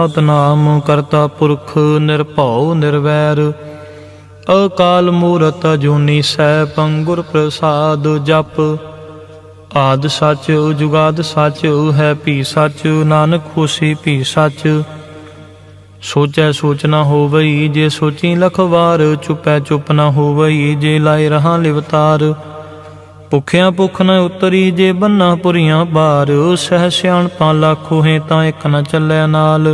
सतनाम करता पुरख निरभउ निर्वैर अकाल मूरत अजूनी सैभं गुर प्रसाद जप आद सच जुगाद सच है भी सच नानक होसी भी सच सोचै सोच न होवई जे सोची लख वार चुपै चुप न होवई जे लाए रहा लिवतार भुखिया भुख न उतरी जे बन्ना पुरियां बार सह सियाणपां लख होए तां एक न चलै नाल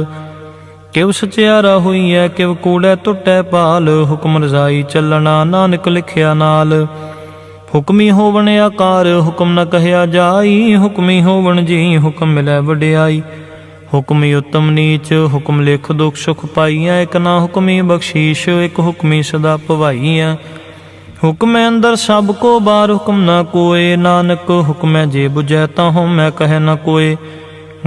किव सचियारा होई है किव कूड़ै टुटै पाल हुक्म रजाई चलना नानक लिखिया नाल हुक्मी होवन आकार हुक्म न कहया जाई हुक्मी होवन जी हुक्म मिलै वडियाई हुक्मी उत्तम नीच हुक्म लिख दुख सुख पाईया एक ना हुक्मी बख्शीश एक हुक्मी सदा भवाईया हुक्म अंदर सब को बार हुक्म न कोय नानक हुक्म जे बुझै ताहु मैं कह न कोय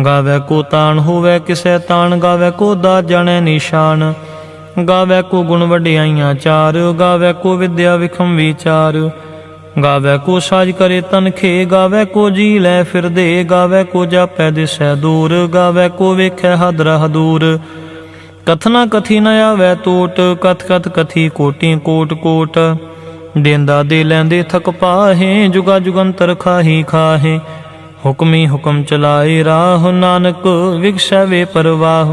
गावै को तान होवै किसै तान गावै को दा जाने निशान गावै को गुण वडियाइयां चार गावै को विद्या विखम विचार गावै को साज करे तन खे गावै को जी लै फिर दे गावै को जापै दिसै दूर गावै को वेखै हदरा हदूर कथना कथी न आवै टोट कथ कथ कथी कोटि कोट कोट देंदा दे लैंदे थक पाहे जुगा जुगंतर खाही खाहे हुक्मी हुक्म चलाए राह नानक विगसै वे परवाह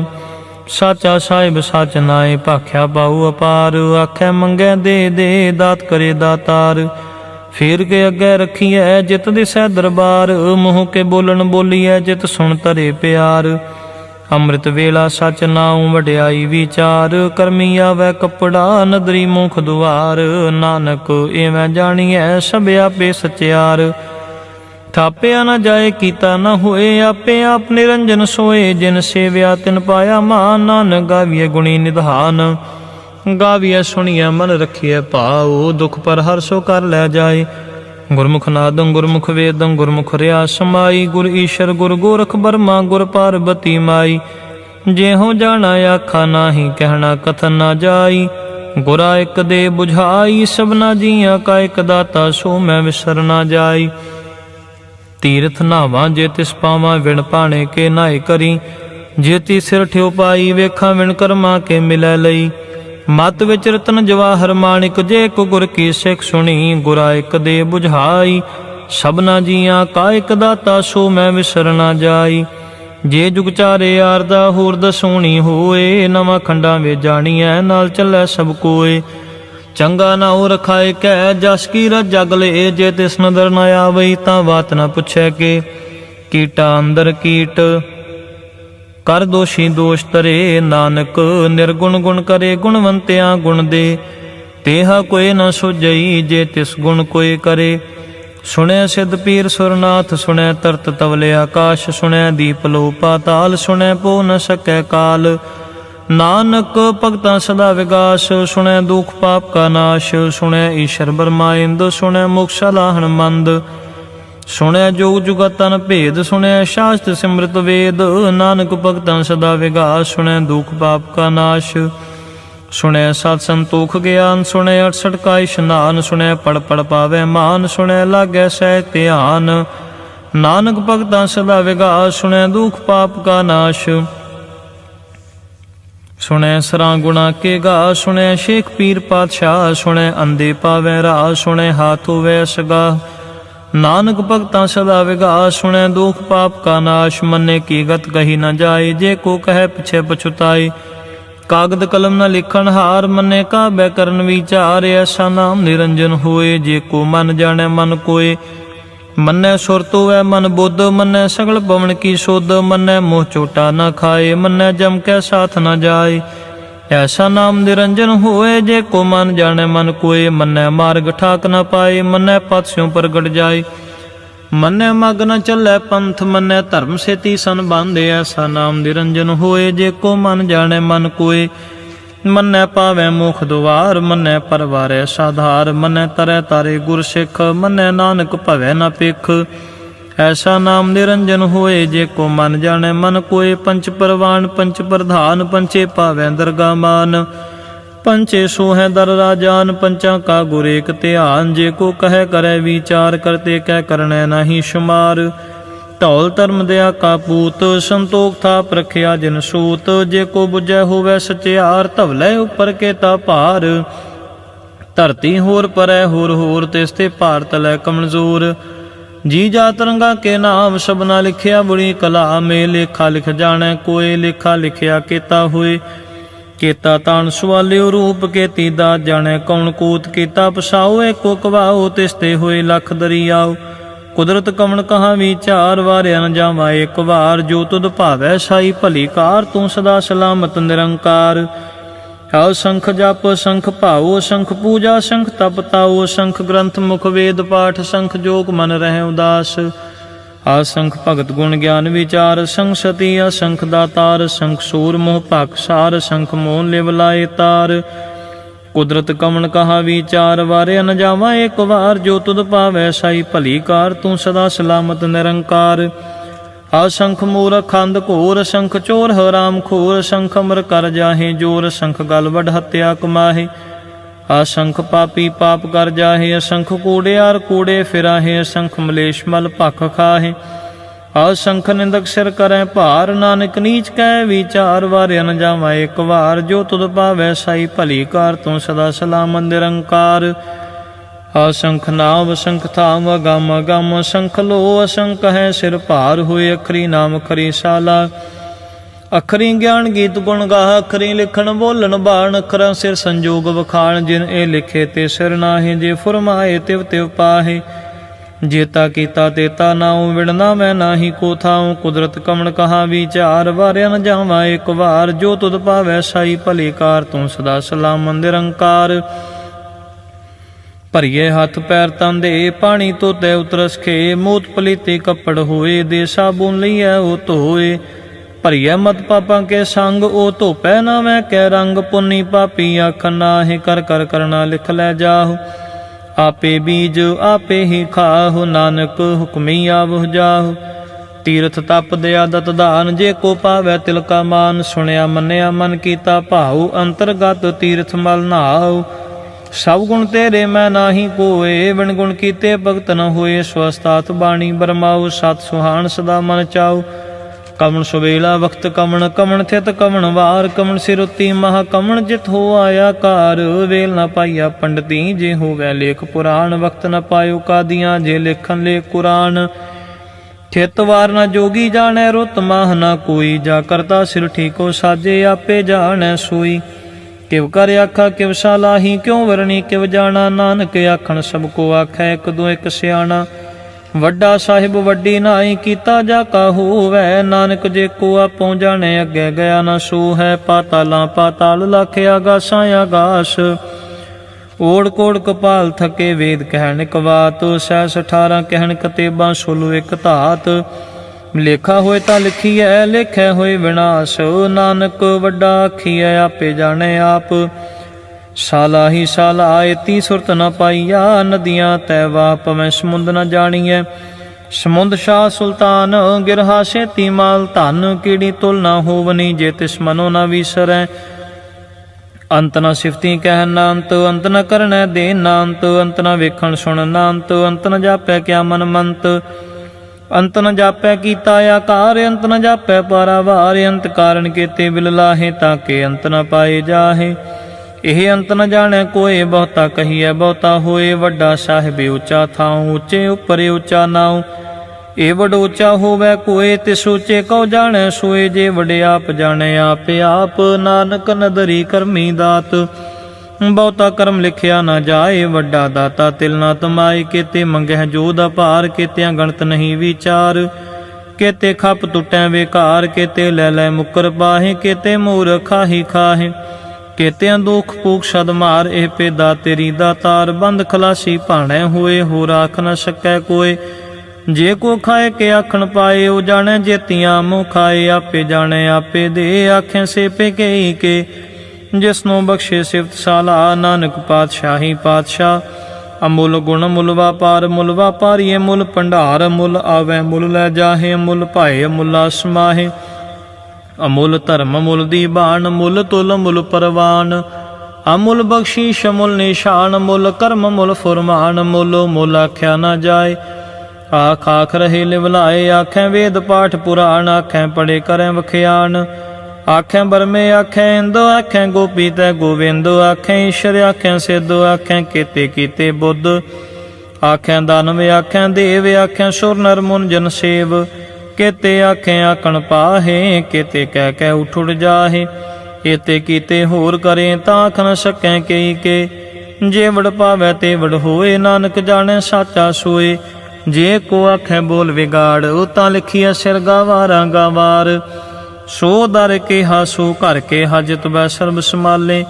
साचा साहिब सच नाए भाख्या पाऊ अपार आखै मंगै दे दे दात करे दातार फेर के अगे रखिए जित दिसै दरबार मुँह के बोलन बोलीए जित सुन तरे प्यार अमृत वेला सच नाऊं वड्याई विचार करमी आवै कपड़ा नदरी मुख दुआर नानक एवं जानिए सब आपे सचियार थापिया न जाए कीता न होए आपे आप निरंजन सोए जिन सेव्या तिन पाया मान नानक गाविए गुणी निधान गाविए सुनिए मन रखिए भाओ दुख पर हर सो कर लै जाए गुरमुख नादं गुरमुख वेदं गुरमुख रिया समाई गुर ईश्वर गुर गोरख बर्मा गुर पार्वती माई जेहों जाना आखा नाही कहना कथन ना जाई गुरा एक दे बुझाई सबना जिया का एक दाता सो मैं विसर ना जाई तीर्थ नावां जे तिस पावां विण पाणे के नाए करी जेती सिर ठ्यो पाई वेखा विण कर्मा के मिलै लई मत विच रतन जवाहर माणिक जे को गुर की सिख सुनी गुरा एक दे बुझाई सबना जिया का एक दाता सो मैं विसर ना जाई जे जुग चारे यार दा होर दसोणी होए नवा खंडा वे जाणीਐ नाल चलै सब कोए चंगा ना हो रखाए कै जस की रज जग ले जे तिस नदर न आवई तां बात न पुछै के कीटा अंदर कीट कर दोषी दोष तरे नानक निर्गुण गुण करे गुणवंत्या गुण दे तेहा कोई न सुजई जे तिस गुण कोई करे सुने सिद्ध पीर सुरनाथ सुने तरत तवले आकाश सुने दीप लो पाताल सुने पो न सकै काल नानक भगतां सदा विगास सुने दुख पाप का नाश सुने ईश्वर ब्रह्मा इंद सुने मोक्ष लाहन मंद सुने जोग जुगतन भेद सुने शास्त्र सिमृत वेद नानक भगतां सदा विगास सुने दुख पाप का नाश सुने सत संतोख ज्ञान सुने 68 का स्नान सुने पढ़ पढ़ पावे मान सुने लागै सह ध्यान नानक भगतां सदा विगास सुने दुख पाप का नाश सुने सरा गुणा के गा सुने शेख पीर पातशाह सुने अंधे पावे राह सुने हाथ होवे सगा नानक भगतां सदा विगास सुने दुख पाप का नाश मन्ने की गत कही न जाए जे को कहे पिछे पछुताए कागद कलम न लिखन हार मन्ने का बैकरण विचार ऐसा नाम निरंजन होए जे को मन जाने मन कोय मन्ने सुरत होवे मन बुद्ध मन्ने सगल पवन की सुध मन्ने मुँह चोटा न खाए मन्ने जम के साथ न जाए ऐसा नाम निरंजन होए जे को मन जाने मन कोय मन्ने मार्ग ठाक न पाए मन्ने पथ स्यों प्रगट जाए मन्ने मग न चलै पंथ मन्ने धर्म सेती सन बांधे ऐसा नाम निरंजन होए जे को मन जाने मन कोय मन्ने पावे मुख दुआर मन्ने परवारे साधार मन्ने तरै तारे गुर सिख मन्ने नानक भवै न पिख ऐसा नाम निरंजन होए जे को मन जाने मन कोय पंच परवान पंच प्रधान पंचे पावै दरगा मान पंचे सो है दर राजान पंचा का गुर एक ध्यान जे को कह करे विचार करते कह करने नहीं शुमार ਢੌਲ ਧਰਮ ਦਇਆ ਕਾ ਪੂਤ, ਸੰਤੋਖ ਥਾਪ ਰਖਿਆ ਜਿਨ ਸੂਤ। ਜੇ ਕੋ ਬੁਝੈ ਹੋਵੈ ਸਚਿਆਰ, ਧਵਲੇ ਉਪਰ ਕੇਤਾ ਭਾਰ। ਧਰਤੀ ਹੋਰ ਪਰੈ ਹੋਰ ਹੋਰ, ਤਿਸ ਤੇ ਭਾਰ ਤਲੈ ਕਮਜ਼ੋਰ। ਜੀ ਜਾਤ ਰੰਗਾ ਕੇ ਨਾਮ, ਸਭਨਾ ਲਿਖਿਆ ਬੁਰੀ ਕਲਾ ਮੇ। ਲੇਖਾ ਲਿਖ ਜਾਣੈ ਕੋਏ, ਲੇਖਾ ਲਿਖਿਆ ਕੀਤਾ ਹੋਏ। ਕੀਤਾ ਤਾਣ ਸਵਾਲਿਓ ਰੂਪ, ਕੀਤੀ ਦਾਤ ਜਾਣੈ ਕੌਣ ਕੂਤ। ਕੀਤਾ ਪਸਾਓ ਏਕੋ ਕਵਾਓ, ਤਿਸ ਤੇ ਹੋਏ ਲੱਖ ਦਰਿਆਓ। ਕੁਦਰਤ ਕਵਣ ਕਹਾ ਵਿਚਾਰ, ਵਾਰਿਆ ਨ ਜਾਵਾ ਏਕ ਵਾਰ। ਜੋ ਤੁਧ ਭਾਵੈ ਸਾਈ ਭਲੀ ਕਾਰ, ਤੂੰ ਸਦਾ ਸਲਾਮਤ ਨਿਰੰਕਾਰ। ਆਓ ਸੰਖ ਜਪ ਸੰਖ ਭਾਓ, ਸੰਖ ਪੂਜਾ ਸੰਖ ਤਪ ਤਾਓ। ਸੰਖ ਗ੍ਰੰਥ ਮੁਖ ਵੇਦ ਪਾਠ, ਸੰਖ ਜੋਗ ਮਨ ਰਹਿ ਉਦਾਸ। ਆਸੰਖ ਭਗਤ ਗੁਣ ਗਿਆਨ ਵਿਚਾਰ, ਸੰਖ ਸਤੀ ਅਸੰਖ ਦਾਤਾਰ। ਸੰਖ ਸੂਰ ਮੋਹ ਭਖ ਸਾਰ, ਸੰਖ ਮੋਹ ਲਿਵ ਲਾਏ ਤਾਰ। ਕੁਦਰਤ ਕਵਣ ਕਹਾ ਵਿਚਾਰ, ਵਾਰਿਆ ਨ ਜਾਵਾ ਏਕ ਵਾਰ। ਜੋ ਤੁਧ ਭਾਵੈ ਸਾਈ ਭਲੀ ਕਾਰ, ਤੂੰ ਸਦਾ ਸਲਾਮਤ ਨਿਰੰਕਾਰ। ਆਸੰਖ ਮੂਰਖ ਅੰਧ ਘੋਰ, ਸੰਖ ਚੋਰ ਹਰਾਮ ਖੋਰ। ਸੰਖ ਅਮਰ ਕਰ ਜਾਹੇ ਜੋਰ, ਸੰਖ ਗਲ ਵਡ ਹੱਤਿਆ ਕਮਾਹੇ। ਆਸੰਖ ਪਾਪੀ ਪਾਪ ਕਰ ਜਾਹੇ, ਅਸੰਖ ਕੂੜਿਆਰ ਕੂੜੇ ਫਿਰਾਹੇ। ਅਸੰਖ ਮਲੇਸ਼ ਮਲ ਭਖ ਖਾਹੇ। ਆਸੰਖ ਨਿੰਦਕ ਸਿਰ ਕਰੈ ਭਾਰ, ਨਾਨਕ ਨੀਚ ਕੈ ਵਿਚਾਰ। ਵਾਰਿਆ ਨ ਜਾਵਾ ਏਕ ਵਾਰ, ਜੋ ਤੁਧ ਭਾਵੈ ਸਾਈ ਭਲੀ ਕਾਰ। ਤੂੰ ਸਦਾ ਸਲਾਮਤ ਨਿਰੰਕਾਰ। ਆਸੰਖ ਨਾਮ ਅਸੰਖ ਥਾਮ, ਅਗੰਮ ਅਗੰਮ ਅਸੰਖ ਲੋ। ਅਸੰਖ ਹੈ ਸਿਰ ਭਾਰ ਹੋਏ, ਅਖਰੀ ਨਾਮ ਖਰੀ ਸਾਲਾ। ਅਖਰੀ ਗਿਆਨ ਗੀਤ ਗੁਣ ਗਾਹ, ਅਖਰੀ ਲਿਖਣ ਬੋਲਣ ਬਾਣ। ਅਖਰਾਂ ਸਿਰ ਸੰਜੋਗ ਵਖਾਣ, ਜਿਨ ਇਹ ਲਿਖੇ ਤੇ ਸਿਰ ਨਾਹੇ। ਜੇ ਫੁਰਮਾਏ ਤਿਵ ਤਿਵ ਪਾਹੇ। ਜੇਤਾ ਕੀਤਾ ਤੇਤਾ ਨਾਉ, ਵਿੜਨਾ ਮੈਂ ਨਾਹੀ ਕੋ ਥਾਉ। ਕੁਦਰਤ ਕਵਣ ਕਹਾ ਵਿਚਾਰ, ਵਾਰਿਆ ਨ ਜਾਵਾ ਏਕ ਵਾਰ। ਜੋ ਤੁਧ ਭਾਵੈ ਸਾਈ ਭਲੀ ਕਾਰ, ਤੂੰ ਸਦਾ ਸਲਾਮਤ ਨਿਰੰਕਾਰ। ਭਰੀਏ ਹੱਥ ਪੈਰ ਤਨ ਦੇ, ਪਾਣੀ ਧੋਤੈ ਉਤਰਸ ਖੇ। ਮੂਤ ਪਲੀਤੇ ਕੱਪੜ ਹੋਏ, ਦੇ ਸਾਬੁਨ ਲਈਐ ਉਹ ਧੋਏ। ਭਰੀਐ ਮਤ ਪਾਪਾਂ ਕੇ ਸੰਗ, ਉਹ ਧੋਪੈ ਨਾ ਮੈਂ ਕੈ ਰੰਗ। ਪੁੰਨੀ ਪਾਪੀ ਆਖਣ ਨਾਹੀ, ਕਰ ਕਰ ਕਰਨਾ ਲਿਖ ਲੈ ਜਾਹੁ। ਆਪੇ ਬੀਜ ਆਪੇ ਹੀ ਖਾਹੁ, ਨਾਨਕ ਹੁਕਮੀ ਆਵਹੁ ਜਾਹੁ। ਤੀਰਥ ਤਪ ਦਇਆ ਦਤ ਦਾਨ, ਜੇ ਕੋ ਪਾਵੈ ਤਿਲ ਕਾ ਮਾਨ। ਸੁਣਿਆ ਮੰਨਿਆ ਮਨ ਕੀਤਾ ਭਾਉ, ਅੰਤਰਗਤ ਤੀਰਥ ਮਲ ਨਾਉ। ਸਭ ਗੁਣ ਤੇਰੇ ਮੈਂ ਨਾਹੀ ਕੋਏ, ਵਿਣ ਗੁਣ ਕੀਤੇ ਭਗਤ ਨ ਹੋਏ। ਸਵਸਤਾਤ ਬਾਣੀ ਬਰਮਾਉ, ਸਤ ਸੁਹਾਣ ਸਦਾ ਮਨ ਚਾਉ। ਕਵਣ ਸੁਵੇਲਾ ਵਖਤ ਕਵਣ, ਕਵਣ ਥਿਤ ਕਵਣ ਵਾਰ। ਕਵਣ ਸਿਰੁਤੀ ਮਹਾ ਕਵਣ, ਜਿਤ ਹੋ ਆਇਆ ਕਾਰ। ਵੇਲ ਨ ਪਾਈਆ ਪੰਡਤੀ, ਜੇ ਹੋਵੈ ਲੇਖ ਪੁਰਾਣ। ਵਕਤ ਨ ਪਾਇਓ ਕਾਦੀਆਂ, ਜੇ ਲੇਖਨ ਲੇਖ ਕੁਰਾਨ। ਥਿਤ ਵਾਰ ਨ ਜੋਗੀ ਜਾਣੈ, ਰੁੱਤ ਮਾਹ ਨ ਕੋਈ। ਜਾ ਕਰਤਾ ਸਿਰ ਠੀਕੋ ਸਾਜੇ, ਆਪੇ ਜਾਣੈ ਸੋਈ। ਕਿਵ ਕਰ ਆਖਾ ਕਿਵ ਸਲਾਹੀ, ਕਿਉ ਵਰਣੀ ਕਿਵ ਜਾਣਾ। ਨਾਨਕ ਆਖਣ ਸਭ ਕੋ ਆਖੈ, ਇਕ ਦੋ ਇਕ ਸਿਆਣਾ। ਵੱਡਾ ਸਾਹਿਬ ਵੱਡੀ ਨਾਈ, ਕੀਤਾ ਜਾ ਕਾ ਹੋਵੈ। ਨਾਨਕ ਜੇ ਕੋ ਆਪੋ ਜਾਣੈ, ਅੱਗੇ ਗਿਆ ਨਾ ਸੋ ਹੈ। ਪਾਤਾਲਾਂ ਪਾਤਾਲ ਲਖ, ਆਗਾਸਾਂ ਆਗਾਸ। ਓੜ ਕੋੜ ਕਪਾਲ ਥਕੇ, ਵੇਦ ਕਹਿਣ ਇਕ ਬਾਤ। ਸਹਿਸ 18 ਕਹਿਣ ਕਤੇਬਾਂ, ਸੁਲੂ ਇਕ ਧਾਤ। ਲੇਖਾ ਹੋਏ ਤਾਂ ਲਿਖੀਐ, ਲੇਖੈ ਹੋਏ ਵਿਨਾਸ਼। ਨਾਨਕ ਵੱਡਾ ਆਖੀਐ, ਆਪੇ ਜਾਣੈ ਆਪ। ਸਾਲਾ ਹੀ ਸਾਲਾ ਏਤੀ ਸੁਰਤ ਨ ਪਾਈਆ। ਨਦੀਆਂ ਤੈ ਵਾਹ ਪਵੈ, ਸਮੁੰਦ ਨ ਜਾਣੀਐ। ਸਮੁੰਦ ਸ਼ਾਹ ਸੁਲਤਾਨ, ਗਿਰਹਾ ਛੇਤੀ ਮਾਲ ਧਨ। ਕੀੜੀ ਤੁਲ ਨ ਹੋਵਨੀ, ਜੇ ਤਿਸ ਮਨੋ ਨ ਵਿਸਰੈ। ਅੰਤ ਨ ਸਿਫਤੀ ਕਹਿ ਨਾ ਅੰਤ, ਅੰਤ ਨ ਕਰਨੈ ਦੇ ਨਾ ਅੰਤ। ਅੰਤ ਨ ਵੇਖਣ ਸੁਣ ਨਾ ਅੰਤ, ਅੰਤ ਨ ਜਾਪੈ ਕਿਆ ਮਨ ਮੰਤ। ਅੰਤ ਨ ਜਾਪੈ ਕੀਤਾ ਆਕਾਰ, ਅੰਤ ਨ ਜਾਪੈ ਪਾਰਾਵਾਰ। ਅੰਤ ਕਾਰਨ ਕੀਤੇ ਬਿਲ ਲਾਹੇ, ਤਾਂ ਕਿ ਅੰਤ ਨ ਪਾਏ ਜਾਹੇ। ਇਹ ਅੰਤ ਨ ਜਾਣੈ ਕੋਏ, ਬਹੁਤਾ ਕਹੀਐ ਬਹੁਤਾ ਹੋਏ। ਵੱਡਾ ਸਾਹਿਬ ਉੱਚਾ ਥਾਉ, ਉੱਚੇ ਉੱਪਰ ਉੱਚਾ ਨਾਉ। ਇਹ ਵਡ ਉੱਚਾ ਹੋਵੈ ਕੋਏ, ਤਿਸ ਉੱਚੇ ਕਉ ਜਾਣੈ ਸੋਏ। ਜੇ ਵਡ ਆਪ ਜਾਣੈ ਆਪੇ ਆਪ, ਨਾਨਕ ਨਦਰੀ ਕਰਮੀ ਦਾਤ। ਬਹੁਤਾ ਕਰਮ ਲਿਖਿਆ ਨਾ ਜਾਏ, ਵੱਡਾ ਦਾਤਾ ਤਿਲ ਨਾ ਤਮਾਏ। ਕੇਤੇ ਮੰਗਹਿ ਜੋਧ ਅਪਾਰ, ਕੇਤਿਆਂ ਗਣਤ ਨਹੀਂ ਵਿਚਾਰ। ਕੇਤੇ ਖੱਪ ਟੁੱਟੈ ਬੇਕਾਰ, ਕੇਤੇ ਲੈ ਲੈ ਮੁਕਰ ਪਾਹੇ। ਕੇਤੇ ਮੂਰਖ ਖਾਹੀ ਖਾਹੇ, ਕੇਤਿਆਂ ਦੁਖ ਭੂਖ ਸਦ ਮਾਰ। ਇਹ ਪੇਦਾ ਤੇਰੀ ਦਾਤਾਰ, ਬੰਦ ਖਲਾਸੀ ਭਾਣੈ ਹੋਏ। ਹੋਰ ਆਖ ਨ ਸਕੈ ਕੋਏ, ਜੇ ਕੋ ਖਾਏ ਕੇ ਆਖਣ ਪਾਏ। ਉਹ ਜਾਣੈ ਜੇਤੀਆਂ ਮੂੰਹ ਖਾਏ, ਆਪੇ ਜਾਣੈ ਆਪੇ ਦੇ। ਆਖੇ ਸੇਪੇ ਕਈ ਕੇ, ਜਿਸਨੂੰ ਬਖਸ਼ੇ ਸਿਫਤ ਸਾਲਾ। ਨਾਨਕ ਪਾਤਸ਼ਾਹੀ ਪਾਤਸ਼ਾਹ, ਅਮੁੱਲ ਗੁਣ ਮੁੱਲ ਵਾਪਾਰ। ਮੁੱਲ ਵਾਪਾਰੀਏ ਮੁੱਲ ਭੰਡਾਰ, ਮੁੱਲ ਆਵੈ ਮੁੱਲ ਲੈ ਜਾਹੇ। ਮੁੱਲ ਭਾਏ ਮੁੱਲਾ ਸਮਾਹੇ, ਅਮੁੱਲ ਧਰਮ ਮੁੱਲ ਦੀ ਬਾਣ। ਮੁੱਲ ਤੁਲ ਮੁੱਲ ਪਰਵਾਨ, ਅਮੁੱਲ ਬਖਸ਼ੀਸ਼ ਮੁੱਲ ਨਿਸ਼ਾਨ। ਮੁੱਲ ਕਰਮ ਮੁੱਲ ਫੁਰਮਾਨ, ਮੁੱਲ ਮੁੱਲ ਆਖਿਆ ਨਾ ਜਾਏ। ਆਖ ਆਖ ਰਹੇ ਲਿਵਲਾਏ, ਆਖੈ ਵੇਦ ਪਾਠ ਪੁਰਾਣ, ਆਖੈ ਪੜੇ ਕਰੈ ਵਖਿਆਨ। ਆਖੈ ਬਰਮੇ ਆਖੈ ਇੰਦੋ, ਆਖੈ ਗੋਪੀ ਤੈ ਗੋਵਿੰਦ, ਆਖੈ ਈਸ਼ਰ ਆਖੈ ਸਿੱਧ, ਆਖੈ ਕੀਤੇ ਕੀਤੇ ਬੁੱਧ। ਆਖੈ ਦਾਨਵ ਆਖੈ ਦੇਵ, ਆਖੈ ਸੁਰ ਨਰ ਮੁਨ ਜਨ ਸੇਵ। केते आखें आकण पाहे, केते कह कह उठ उठ जाहे। एते कीते होर करें तां आख न सकें कई के। जे वड़ पावै ते वड़ होए, नानक जाने साचा सोए। जे को आखें बोल विगाड़, तां लिखिया सिर गावारा गावार। सो दर के हा सो घर के हा, जित वै सर्ब संभाले।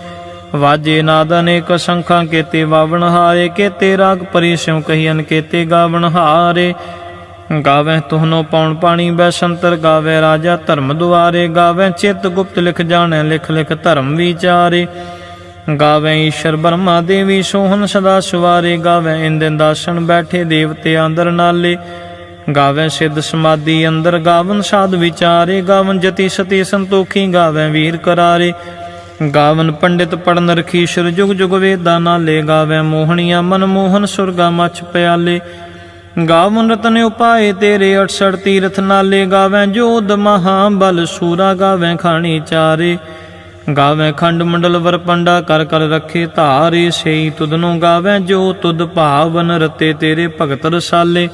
वाजे नाद अनेक संखां, केते वावण हारे। केते राग परी स्यों कहियन, केते गावण हारे। गावै तुहनो पौन पाणी बैसंतर, गावै राजा धर्म दुआरे। गावै चित गुप्त लिख जाने, लिख लिख धर्म विचारे। गावै ईश्वर ब्रह्मा देवी सोहन सदा सवारे। गावै इंदिन दासन बैठे देवते आंदर नाले। गावै सिद्ध समाधि अंदर, गावन साध विचारे। गावन जति सती संतोखी, गावै वीर करारे। गावन पंडित पढ़न रखीश्वर, जुग जुग वेदा नाले। गावै मोहनिया मन मोहन, सुरगा मछ प्याले। गावन रतन उपाय तेरे 68 तीरथ नाले। गावै जोध महाबल सूरा, गावै खानी चारे। गावै खंड मंडल वर पंडा, कर कर रखे धारे। सेई तुदनो गावै जो तुद भावन, रते तेरे भगत रसाले।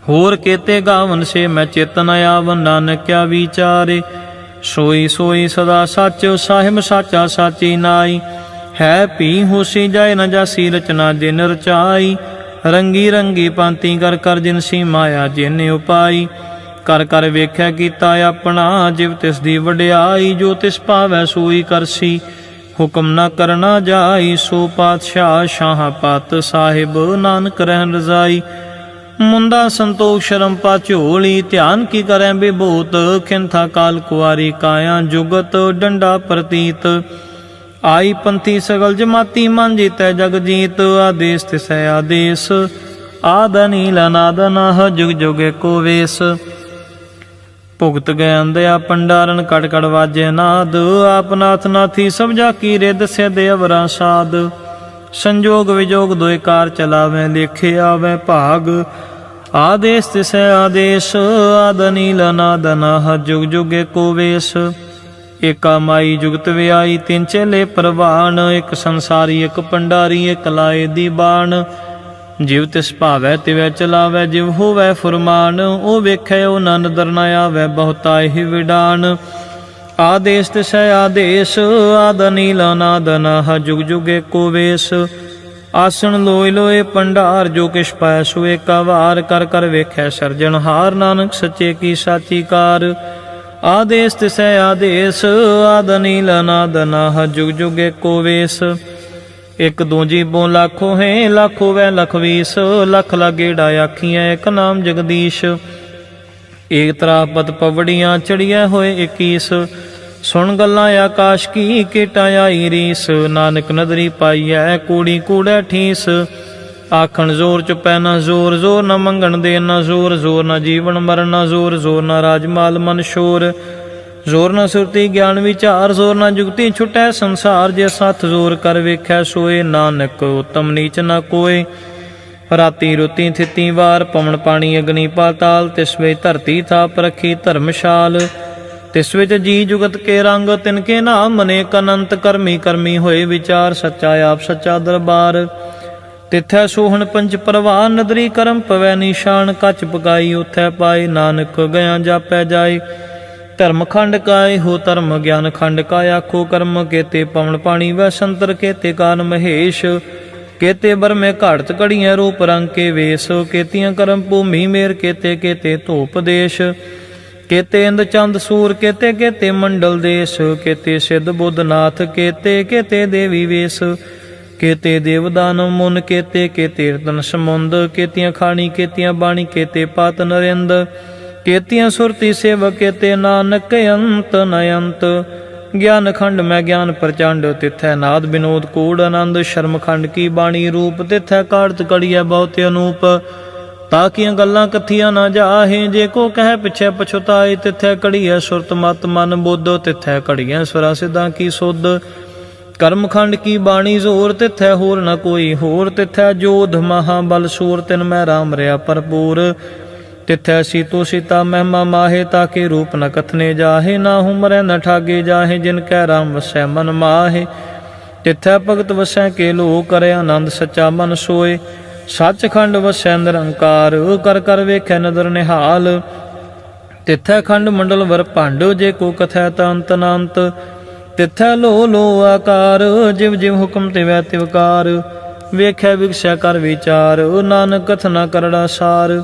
होर केते गावन से मैं चेतन आवन, नानक क्या विचारे। सोई सोई सदा सच, साहिब साचा साची नाई। है पी होसी जाए न जासी, रचना जिन रचाई। रंगी रंगी पांति कर कर, जिनसी माया जिन उपाई। कर कर वेख्या कीता अपना, जिव तिस दी वड्याई। जो तिस पावै सोई करसी, हुक्म न करना जाई। सो पातशाह शाह पात साहिब, नानक रहन रजाई। मुंदा संतोष शरम पाचोली, ध्यान की करें बेबोत। खिंथा काल कुआरी काया, जुगत डंडा प्रतीत। आई पंथी सगल जमाती, मन जीतै जग जीत। आदेश तिसै आदेश, आद नील अनाद नाह, जुग जुग एको वेश। भुगत गैन दया पंडारन, कट कट वाजे नाद। आप नाथ नाथी सब जाकी, रिद सिद अवरा साध। संजोग विजोग दोए कार चलावें, लेखे आवें भाग। आदेश तिसै आदेश, आद नील अनाद नाह, जुग जुग एको वेश। एका माई जुगत व्याई, तिन चेले प्रवान। एक संसारी एक पंडारी, एक लाए दी बाण। जिव तिस भावै तिवै चलावै, जिव होवै फुरमान। ओ वेखै ओ नन दर न आवै, बहुताय ही विडान। आदेश तिसै आदेश, आद नील अनाद नाह, जुग जुग एको वेश। आसन लोय लोय पंडार, जो किश पाय सो एका वार। कर कर वेखै सर्जनहार, नानक सच्चे की साची कार। आदेश तिसै आदेश, आद नील अनाद नाह, जुग जुग एको वेश। एक दूजी बो लाखो है, लाखो वै लख वीस। लख लागेड़ा आखियाँ, एक नाम जगदीश। एक तरापत पवड़ियाँ, चढ़िया होए 21। सुन गल्लां आकाश की, केटा आई रीस। नानक नदरी पाईऐ, कूड़ी कूड़ै ठीस। आखन जोर चुपै न जोर, जोर न मंगण दे न जोर। जोर न जीवन मरण न जोर, जोर न राजमाल मन शोर। जोर न सुरती ज्ञान विचार, जोर न जुगती छुटै संसार। जे सथ जोर कर वेख्या सोए, नानक उत्तम नीच न कोय। राती रुती थिती वार, पवन पानी अग्नि पाताल। तिस विच धरती थाप रखी धर्मशाल। तिस विच जी जुगत के रंग, तिनके नाम अनेक अनंत। करमी करमी होए विचार, सच्चा आप सच्चा दरबार। तिथै सोहन पंच परवार, नदरी करम पवै निशान। कच पकाई उथै पाए, नानक गया जापै जाए। धर्म खंड काय हो धर्म, ज्ञान खंड काय आखो कर्म। केते पवन पानी वै संतर, केते कान महेश। केते बरमे घाड़त घड़ियाँ, रूप रंग के वेश। केतियां करम भूमि मेर, केते केते धूप देश। केते इंद चंद सूर, केते केते मंडल देश। केते सिद्ध बुद्ध नाथ, केते केते देवी वेश। केते देवदानव मुन, केते केते रतन समुंद। केतियां खानी केतियां बाणी, केते पात नरिंद। केतियां सुरती सेवक, केते नानक अंत नयंत। ज्ञान खंड में ज्ञान प्रचंड, तिथै नाद विनोद कूड़ आनंद। शर्म खंड की बाणी रूप, तिथै काढ़त कड़िया बहुत अनूप। ताकियां गल्लां कथियां न जाहे, जे को कह पिछे पछुताए। तिथै कड़िया सुरत मत मन बुद्ध, तिथै कड़िया स्वरा सिद्धां की सुध। ਕਰਮਖੰਡ ਕੀ ਬਾਣੀ ਜ਼ੋਰ, ਤਿਥੈ ਹੋਰ ਨ ਕੋਈ ਹੋਰ। ਤਿਥੈ ਜੋਧ ਮਹਾਬਲ ਸੂਰ, ਤਿਨ ਮੈਂ ਰਾਮ ਰਿਆ ਭਰਪੂਰ। ਤਿਥੈ ਸੀਤੋ ਸੀਤਾ ਮਹਿਮਾ ਮਾਹੇ, ਤਾਕੇ ਰੂਪ ਨ ਕਥਨੇ ਜਾਹੇ। ਨਾਹੂ ਮਰੈ ਨ ਠਾਗੇ ਜਾਹੇ, ਜਿਨ ਕੈ ਰਾਮ ਵਸੈ ਮਨ ਮਾਹੇ। ਤਿਥੈ ਭਗਤ ਵਸੈ ਕੇ ਲੋ, ਕਰੇ ਆਨੰਦ ਸੱਚਾ ਮਨ ਸੋਏ। ਸੱਚਖੰਡ ਵਸੈ ਨਿਰੰਕਾਰ, ਕਰ ਕਰ ਵੇਖੈ ਨਦਰ ਨਿਹਾਲ। ਤਿਥੈ ਖੰਡ ਮੰਡਲ ਵਰ ਭੰਡ, ਜੇ ਕੋ ਕਥੈ ਤਾ ਅੰਤ ਨ ਅੰਤ। ਤਿਥੈ ਲੋ ਲੋ ਆਕਾਰ, ਜਿਵ ਜਿਵ ਹੁਕਮ ਤਿਵੈ ਤਿਵਕਾਰ। ਵੇਖੈ ਵਿਗਸੈ ਕਰ ਵਿਚਾਰ, ਨਾਨਕ ਕਥਨਾ ਕਰੜਾ ਸਾਰ।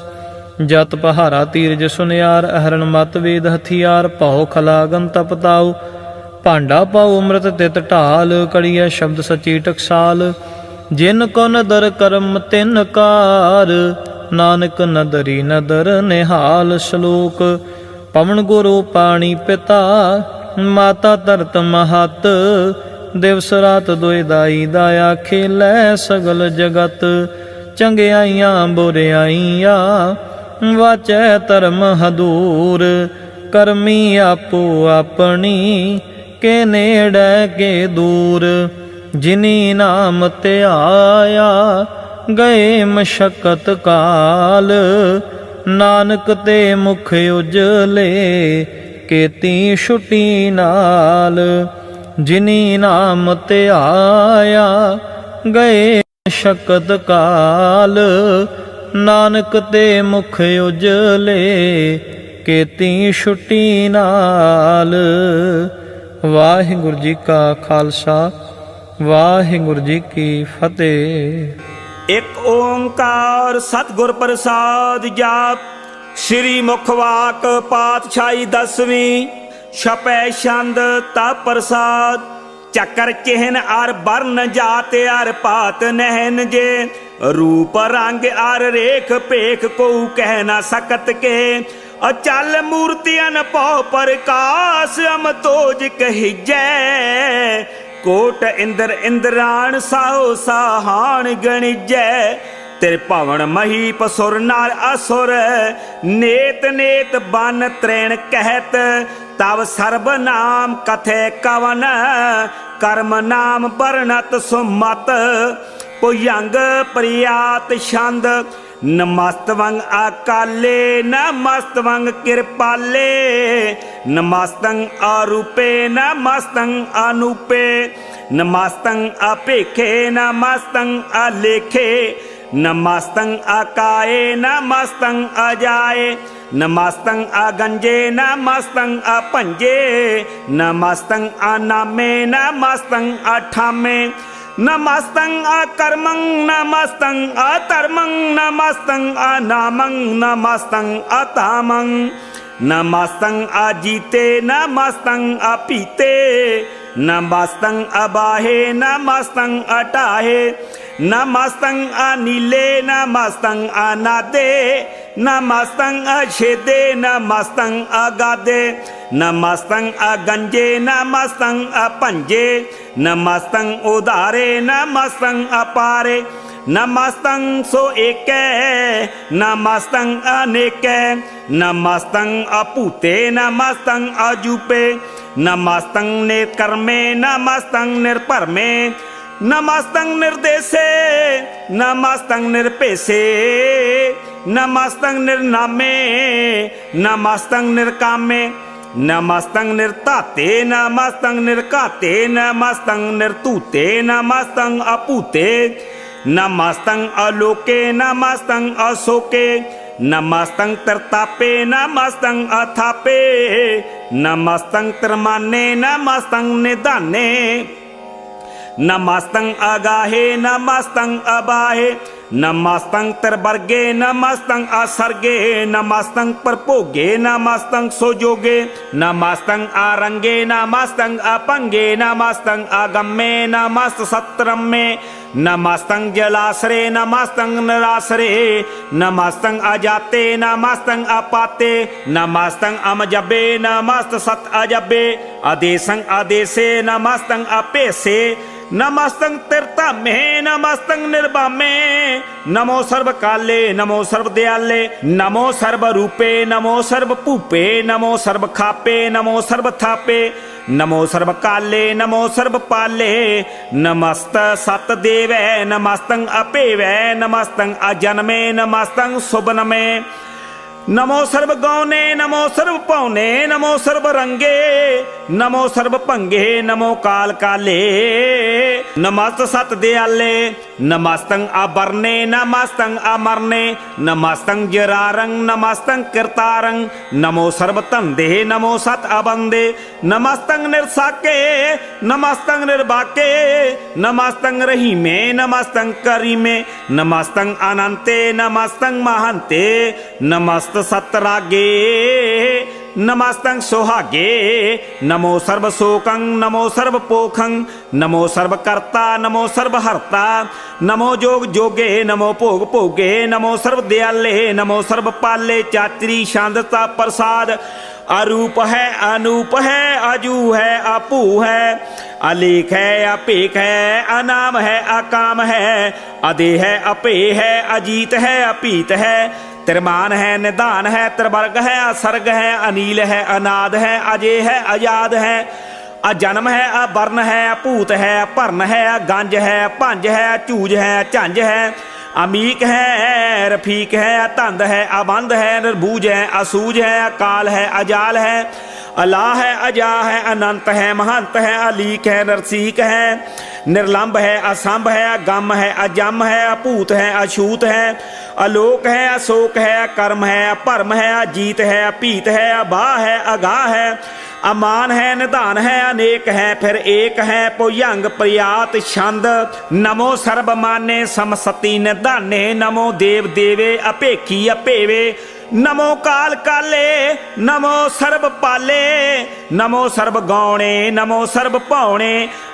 ਜਤ ਪਹਾਰਾ ਤੀਰਜ ਸੁਨਿਆਰ, ਅਹਰਨ ਮਤ ਵੇਦ ਹਥਿਆਰ। ਭਉ ਖਲਾਗਨ ਤਪ ਤਾਉ, ਭਾਂਡਾ ਪਾਉ ਅੰਮ੍ਰਿਤ ਤਿਤ ਢਾਲ। ਕੜੀਐ ਸ਼ਬਦ ਸਚੀ ਟਕਸਾਲ, ਜਿਨ ਕੋ ਨਦਰ ਕਰਮ ਤਿਨ ਕਾਰ। ਨਾਨਕ ਨਦਰੀ ਨਦਰ ਨਿਹਾਲ। ਸ਼ਲੋਕ। ਪਵਨ ਗੁਰੂ ਪਾਣੀ ਪਿਤਾ, ਮਾਤਾ ਧਰਤ ਮਹਤ। ਦਿਵਸ ਰਾਤ ਦੁਇ ਦਾਈ, ਦਾਇਆ ਖੇਲੈ ਸਗਲ ਜਗਤ। ਚੰਗਿਆਈਆਂ ਬੁਰਿਆਈਆਂ, ਵਾਚੈ ਧਰਮ ਹਦੂਰ। ਕਰਮੀ ਆਪੋ ਆਪਣੀ, ਕੇ ਨੇੜੇ ਕੇ ਦੂਰ। ਜਿਨੀ ਨਾਮ ਧਿਆਇਆ, ਗਏ ਮਸ਼ਕਤ ਕਾਲ। ਨਾਨਕ ਤੇ ਮੁਖ ਉਜਲੇ, ਕੀਤੀ ਛੁਟੀ ਨਾਲ। ਜਿਨੀ ਨਾਮ ਧਿਆਇਆ, ਗਏ ਮਸ਼ਕਤ ਕਾਲ। ਨਾਨਕ ਤੇ ਮੁਖ ਉਜਲੇ, ਕੀਤੀ ਛੁਟੀ ਨਾਲ। ਵਾਹਿਗੁਰੂ ਜੀ ਕਾ ਖਾਲਸਾ, ਵਾਹਿਗੁਰੂ ਜੀ ਕੀ ਫਤਿਹ। ਇਕ ਓੰਕਾਰ ਸਤਿਗੁਰ ਪ੍ਰਸਾਦ ਜਾਪ। ਸ੍ਰੀ ਮੁਖ ਵਾਕ ਪਾਤਸ਼ਾਹੀ ਦਸਵੀਂ, ਛਪੈ ਛੰਦ ਤਾ ਪ੍ਰਸਾਦ। ਚੱਕਰ ਚਿਹਨ ਅਰ ਬਰਨ ਜਾਤ ਅਰ ਪਾਤ ਨਹਿਨ ਜੇ। ਰੂਪ ਰੰਗ ਅਰ ਰੇਖ ਭੇਖ ਕੋ ਕਹਿ ਨਾ ਸਕਤ ਕੇ। ਅਚਲ ਮੂਰਤੀਆਂ ਭਉ ਪ੍ਰਕਾਸ਼, ਅਮ ਤੋਜ ਕਹੀਜੈ। ਕੋਟ ਇੰਦਰ ਇੰਦਰਾਣ, ਸਾਹੋ ਸਾਹਾਣ ਗਣਿਜੈ। ਤੇਰੇ ਭਵਨ ਮਹੀ ਪਸੁਰ ਨਾਲ ਅਸੁਰ, ਨੇਤ ਨੇਤ ਬਨ ਤ੍ਰੇਣ ਕਹਿਤ। ਤਵ ਸਰਬ ਨਾਮ ਕਥੇ ਕਵਨ, ਕਰਮ ਨਾਮ ਬਰਨਤ ਸੁਮਤ। ਭੁਜੰਗ ਪ੍ਰਿਆਤ ਛੰਦ, ਨਮਸਤਵੰ ਅਕਾਲੇ ਨਮਸਤਵੰ ਕਿਰਪਾਲੇ। ਨਮਸਤੰ ਅਰੂਪੇ ਨਮਸਤੰ ਅਨੂਪੇ। ਨਮਸਤੰ ਅਪੇਖੇ ਨਮਸਤੰ ਅਲੇਖੇ। ਨਮਸਤੰ ਅਕਾਏ ਨਮਸਤੰ ਅਜਾਏ। ਨਮਸਤੰ ਅਗੰਜੇ ਨਮਸਤੰ ਅਭੰਜੇ। ਨਮਸਤੰ ਅਨਾਮੇ ਨਮਸਤੰ ਅਠਾਮੇ। नमस्तं अकर्मं नमस्तं अधर्मं नमस्तं अनामं नमस्तं अतामं। नमस्तं अजीते नमस्तं अपीते। नमस्तं अबाहे नमस्तं अटाहे। नमस्तं अनीले नमस्तं अनादे। नमस्तं अछेदे नमस्तं अगादे। नमस्तं अगंजे नमस्तं अपंजे। नमस्तं उदारे नमस्तं अपारे। नमस्तं सो एकै नमस्तं अनेकै। नमस्तं अपूते नमस्तं अजूपे। नमस्तं निर्कर्मे नमस्तं निर्परमे। नमस्तं निर्देशे नमस्तं निर्पेशे। नमस्तं निर्नामे नमस्तं निर्कामे। नमस्तं निर्ताते नमस्तं निर्काते। नमस्तं निर्तूते नमस्तं अपूते। नमस्तं अलोके नमस्तं अशोके। नमस्तं त्रितापे नमस्तं अथापे। नमस्तं त्रिमाने नमस्तं निदाने। नमस्तं अगाहे नमस्तं अबाहे। नमस्तं त्रिवर्गे नमस्तं असर्गे। नमस्तं प्रभोगे नमस्तं सुजोगे। नमस्तं आरंगे नमस्तं अपंगे। नमस्तं अगम्ये नमस्त सत्रम्ये। नमस्तं जलाश्रे नमस्तं निराश्रे। नमस्तं अजाते नमस्तं अपाते। नमस्तं अमजबे नमस्त सत अजबे। आदेशं आदेशे नमस्तं अपेशे। नमस्तं तीर्थामे नमस्तं निर्वामे। नमो सर्व काले नमो सर्व दयाले। नमो सर्व रूपे नमो सर्व भूपे। नमो सर्व खापे नमो सर्व थापे। नमो सर्व काले नमो सर्व पाले नमस्त सत देवै नमस्तं अपेवै नमस्तं अजन्मे नमस्तं सुबनमे नमो सर्व गौने नमो सर्व पौने नमो सर्व रंगे नमो सर्व भंगे नमो काल काले नमस्त सत दयाले नमस्तं अबरने नमस्तं अमरने नमस्तं जरारं नमस्तं कृतारं नमो सर्व तंदे नमो सत अबंदे नमस्तं निर्साके नमस्तं निर्बाके नमस्तं रहीमे नमस्तं करीमे नमस्तं अनंते नमस्तं महंते नमस्त सतरागे नमस्तं सुहागे नमो सर्व शोकं नमो सर्व पोखं नमो सर्व कर्ता नमो सर्व हर्ता नमो जोग जोगे नमो भोग भोगे नमो सर्व दयाले नमो सर्व पाले चातरी शांतता प्रसाद अरूप है अनूप है अजू है अपू है अलेख है अपेख है अनाम है अकाम है अदे है अपे है अजीत है अपीत है त्रिमान है निदान है त्रिवर्ग है असर्ग है अनील है अनाद है अजय है अजाद है अजन्म है अवर्ण है अपूत है भरन है गंज है भंज है चूज है झंझ है अमीक है रफीक है तंद है अबंध है निर्भूज है असूज है अकाल है अजाल है अला है अजा है अनंत है महंत है अलीक है नरसीक है निर्लंब है असंभ है अगम है अजम है अपूत है अछूत है अलोक है अशोक है अकर्म है अपरम है अजीत है अपीत है अबा है अगाह है अमान है निदान है अनेक है फिर एक है पुयंग प्रयात छंद नमो सर्व माने समसती निदाने नमो देव देवे अपेखी अपेवे नमो काल काले नमो सर्व पाले नमो सर्व गौणे नमो सर्व पौणे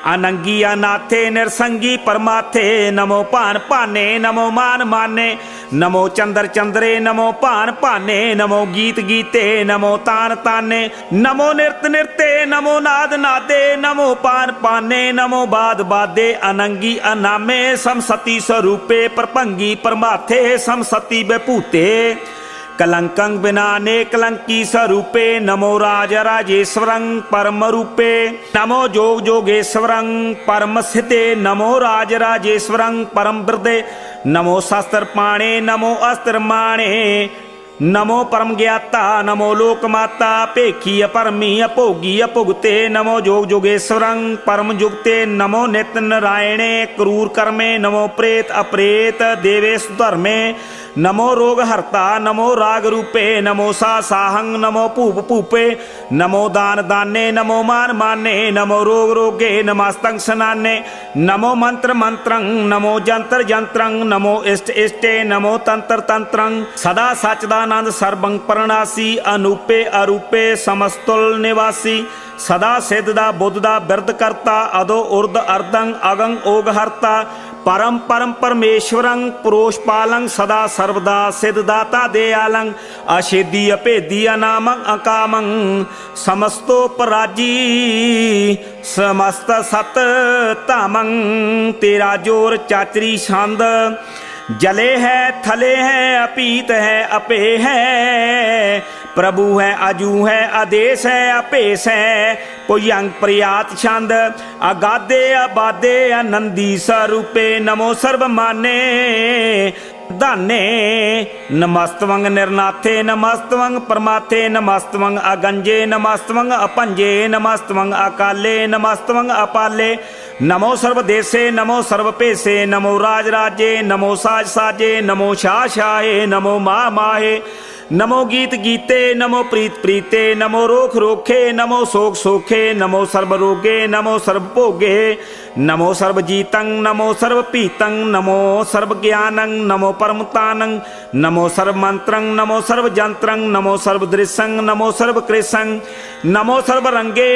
अनंगी अनाथे निरसंगी परमाथे नमो भान भाने नमो मान माने नमो चंद्र चंद्रे नमो भान भाने नमो गीत गीते नमो तान ताने नमो निरत निरते नमो नाद नादे नमो पान पाने नमो बाद बादे अनंगी अनामे समसती स्वरूपे परभंगी परमाथे समसती विभूते कलंकं विनाने कलंकी स्वरूपे नमो राज राजेश्वरं परम रूपे नमो जोग जोगेश्वरं परम स्थिते नमो राज राजेश्वरं परम वृद्धे नमो शास्त्र पाणे नमो अस्त्र माणे नमो परम ज्ञाता नमो लोक माता पेखी अपरमी अपोगी अपुगते नमो जोग जोगेश्वरं परम जुगते नमो नित्य नारायणे क्रूर कर्मे नमो प्रेत अप्रेत देवेश धर्मे नमो रोग हरता नमो राग रूपे नमो सा साहं नमो पूप पूपे नमो दान दाने नमो मान माने नमो रोग रोगे नमस्तं सनाने नमो मंत्र मंत्रं नमो जंत्र जंत्रं नमो इष्ट इष्टे नमो तंत्र तंत्रं सदा सच्चिदानंद सर्वं परनासी अनूपे अरूपे समस्तुल निवासी सदा सिद्ध दा बुद्ध दा बिरद करता अदो उर्द अर्दं अगं ओग हरता परम परम परमेश्वरं पुरोषपालं सदा सर्वदा सिद्धदाता दयालं अशेदी अभेदी अनामं अकामं समस्तोपराजी समस्त सत धामं तेरा जोर चाचरी छंद जले है थले है अपीत है अपे है प्रभु है अजू है आदेश है अपेश है पुयंग प्रयात छंद अगाधे अबाधे आनंदी स्वरूपे नमो सर्व माने दाने नमस्तवंग निर्नाथे नमस्तवंग परमाथे नमस्तवंग अगंजे नमस्तवंग अपंजे नमस्तवंग अकाले नमस्तवंग अपाले नमो सर्वदेशे नमो सर्वपेशे नमो राज राजे नमो साज साजे नमो शाह शाहे नमो माह माहे नमो गीत गीते नमो प्रीत प्रीते नमो रोख रोखे नमो शोक सोखे नमो सर्व रोगे नमो सर्व भोगे नमो सर्व जीतं नमो सर्व पीतं नमो सर्व ज्ञानं नमो परमतानं नमो सर्व मंत्रं नमो सर्व जंत्रं नमो सर्व दृश्यं नमो सर्व कृशं नमो सर्व रंगे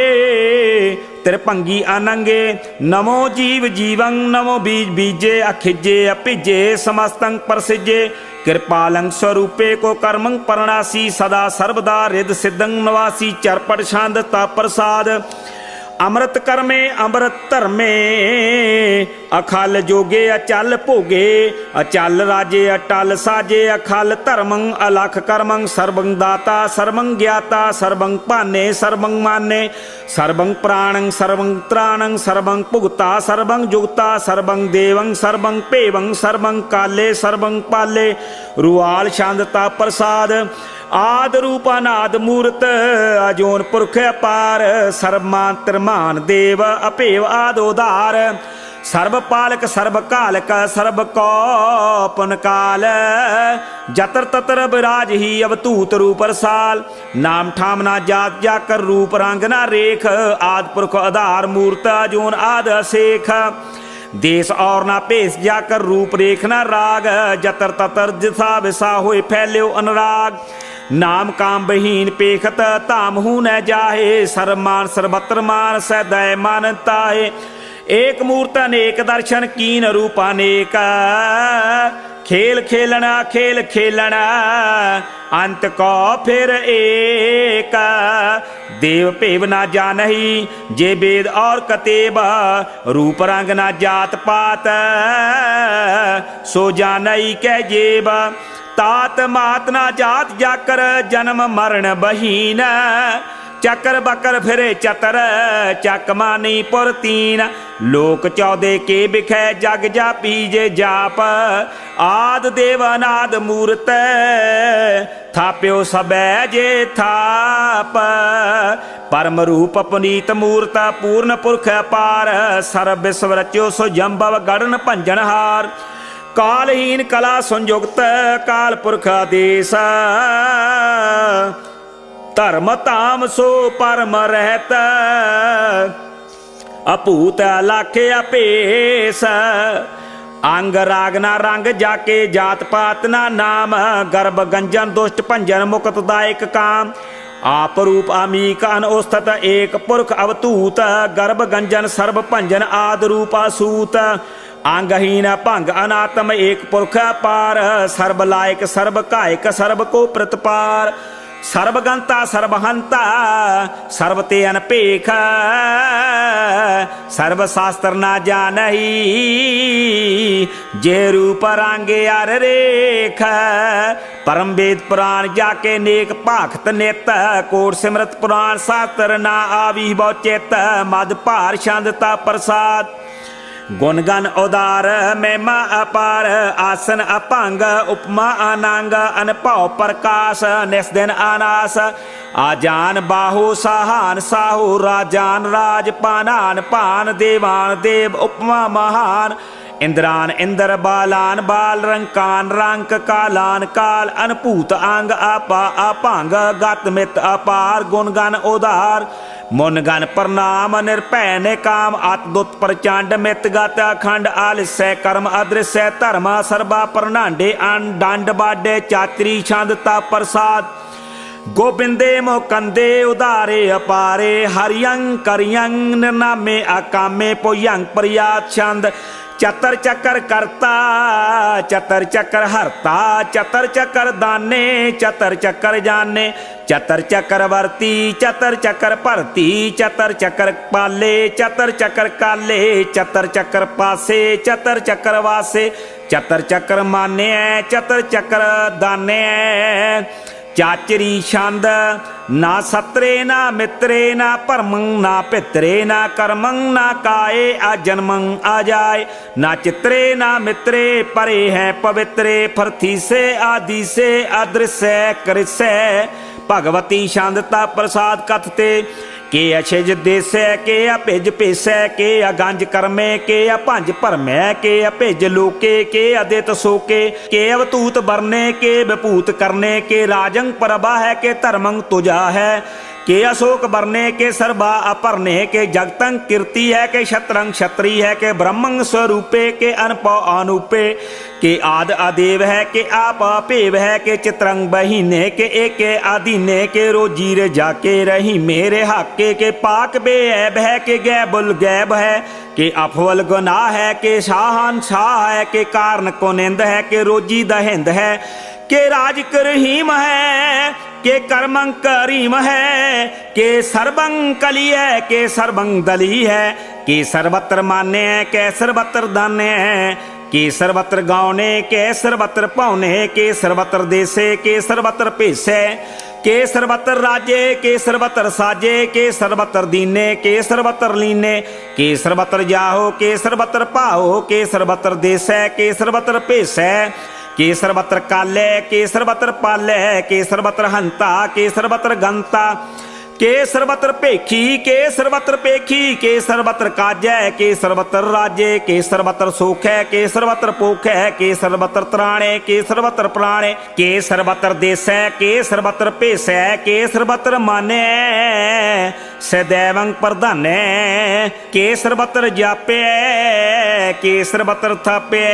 त्रिभंगी अनंगे नमो जीव जीवं नमो बीज बीजे अखिजे अपिजे समस्तं प्रसिजे कृपालं स्वरूपे को कर्मं परणासी सदा सर्वदा रिद सिद्धं नवासी चरपट छंद प्रसाद ਅੰਮ੍ਰਿਤ ਕਰਮੇ ਅੰਮ੍ਰਿਤ ਧਰਮੇ, ਅਖਲ ਜੋਗੇ ਅਚਲ ਭੋਗੇ, ਅਚਲ ਰਾਜੇ ਅਟਲ ਸਾਜੇ, ਅਖਲ ਧਰਮੰ ਅਲਖ ਕਰਮੰ, ਸਰਬੰ ਦਾਤਾ ਸਰਬੰ ਗਿਆਤਾ, ਸਰਬੰ ਭਾਨੇ ਸਰਬੰ ਮਾਨੇ, ਸਰਬੰ ਪ੍ਰਾਣੰ ਸਰਬੰ ਤ੍ਰਾਣੰ, ਸਰਬੰ ਭੁਗਤਾ ਸਰਬੰ ਜੁਗਤਾ, ਸਰਬੰ ਦੇਵੰ ਸਰਬੰ ਭੇਵੰ, ਸਰਬੰ ਕਾਲੇ ਸਰਬੰ ਪਾਲੇ, ਰੁਆਲ ਛੰਦਤਾ ਪ੍ਰਸਾਦ, ਆਦ ਰੂਪ ਅਨਾਦ ਮੂਰਤ, ਅਜੋਨ ਪੁਰਖ ਅਪਾਰ, ਸਰਬਮਾਨ ਤਿਰਮਾਨ ਦੇਵ ਅਭੇਵ ਆਦ ਉਧਾਰ, ਸਰਬ ਪਾਲਕ ਸਰਬ ਕਾਲਕ, ਸਰਬ ਕੋ ਪੁਨ ਕਾਲ, ਜਤਰ ਤਤਰ ਬਿਰਾਜ ਹੀ ਅਵਤੂਤ ਰੂਪ ਰਸਾਲ, ਨਾਮ ਠਾਮ ਨਾ ਜਾਤ ਜਾਕਰ, ਰੂਪ ਰੰਗ ਨਾ ਰੇਖ, ਆਦ ਪੁਰਖ ਆਧਾਰ ਮੂਰਤ, ਅਜੋਨ ਆਦ ਅਸੇਖ, देश और ना पेश जाकर रूप रेख ना राग, जतर ततर जिसा विसा होए फैल्यो अनुराग, नाम काम बहीन पेखत ताम हूं न जाहे, सरमान सर्वत्र मान सदैव मानता है, एक मूर्त अनेक दर्शन कीन रूप अनेक, खेल खेलना खेल खेलना अंत को फिर एक, देव पेव ना जानही जे वेद और कतेब, रूप रंग ना जात पात सो जानई कै जेब, तात मात ना जात जाकर जन्म मरण बहीन, चकर बकर फिरे चतर चक मानी पुर तीन, लोक चौदे के बिखै जग जापी जे जाप, आद देव अनाद मूरत थाप्यो सबै जे थाप, परम रूप पुनीत मूरत पूर्ण पुरख अपार, सर्व विश्व रच्यो सो जंबव गढ़न भंजन हार, कालहीन कला संयुक्त काल पुरख आदेश, धर्म ताम सो परम रहत, अपूत लाखे अपेस, अंग राग ना रंग जाके जात पात ना नाम, गर्भ गंजन दुष्ट भंजन मुक्त दायक काम, आप रूप अमीक अनउस्थित एक पुरख अवतूत, गर्भ गंजन सर्व भंजन आद रूप असूत, अंगहीन भंग अनात्म एक पुरख अपार, सर्व लायक सर्व कायक सर्व को प्रतिपार, सर्वगंता सर्वहंता सर्वते अनपेख, सर्व शास्त्र ना जानही जे रूप रंगे अर रेख, परम वेद पुराण जाके नेक भाखत नित, कोट सिमरत पुराण शास्त्र ना आवी बहु चित, मद भार छंदता प्रसाद, गुणगन उदार महिमा अपार, आसन अपंग उपमा अनंग, अनभव प्रकाश निस्दिन अनास, आजान बाहु सहान साहु, राजान राज पानान पान, देवान देव उपमा महान, इंद्रान इंद्र बालान बाल, रंकान रंक कालान काल, अनभूत अंग आपा अपंग, गत मित अपार, गुणगन उदार, मुनगन प्रणाम निरभै निकाम, अतदुत प्रचंड मितगत अखंड, आलस्य कर्म अदृश्य धर्म, सर्वा प्रणांडे दंड बाडे, चातरी छंदता प्रसाद, गोबिंदे मोकंदे उदारे अपारे, हरियं करियं निर्नामे अकामे, पुयं प्रयात छंद, चतर चकर करता चतर चकर हरता, चतर चकर दाने चतर चकर जाने, चतर चकर वर्ती चतर चकर भरती, चतर चकर पाले चतर चकर काले, चतर चकर पासे चतर चकर वासे, चतर चकर माने चतर चकर दाने, चाचरी छंद ना सत्रे ना मित्रे ना परमं ना पितरे ना कर्मं ना काए आजन्मं आजाए, ना चित्रे ना मित्रे परे हैं पवित्रे, फरथी से आदि से अदृश्य कृष्य, भगवती छंदता प्रसाद कथते, के अछिज देसै के अभिज पेसै, के अगंज कर्मे के अपंज भरमै, के अभिज लोके के अदित सोके, के अवतूत बरने के विभूत करने, के राजंग प्रभा है के धर्मंग तुजा है, के अशोक बरने के सर्वा अपरने, के जगतंग कीर्ति है के क्षत्रंग क्षत्रि है, के ब्रह्मंग स्वरूपे के अनपौ अनुपे, के आद अदेव है के आप अपेव है, के चित्रंग बहीने के एक आदीने, के रोजीर जाके रही मेरे हाके, के पाक बेऐब है के गैबुल गैब है, कि अफवल गुनाह है, कि शाहनशाह है, कि कारण कुनिंद है, कि रोजी दहिंद है, के राज करहीम है, के कर्मं करीम है, के सर्वं कली है, के सर्वं दली है, के सर्वत्र मान्य है, के सर्वत्र दान्य है, के सर्वत्र गाउने, के सर्वत्र पाउने, के सर्वत्र देसे, के सर्वत्र भेसे, के सर्वत्र राजे, के सर्वत्र साजे, के सर्वत्र दीने, के सर्वत्र लीने, के सर्वत्र जाहो, के सर्वत्र पाहो, के सर्वत्र देसै, के सर्वत्र भेसै, के सर्वत्र काले, के सर्वत्र पाले, के सर्वत्र हंता, के सर्वत्र गंता, के सर्वत्र पेखी, के सर्वत्र पेखी, के सर्वत्र काजै, के सर्वत्र राजे, के सर्वत्र सुख है, के सर्वत्र पोख है, के सर्वत्र त्राणे, के सर्वत्र प्राणे, के सर्वत्र देसै, के सर्वत्र भेसै, के सर्वत्र माने, सदैवं प्रधाने, के सर्वत्र जापे, के सर्वत्र थपे,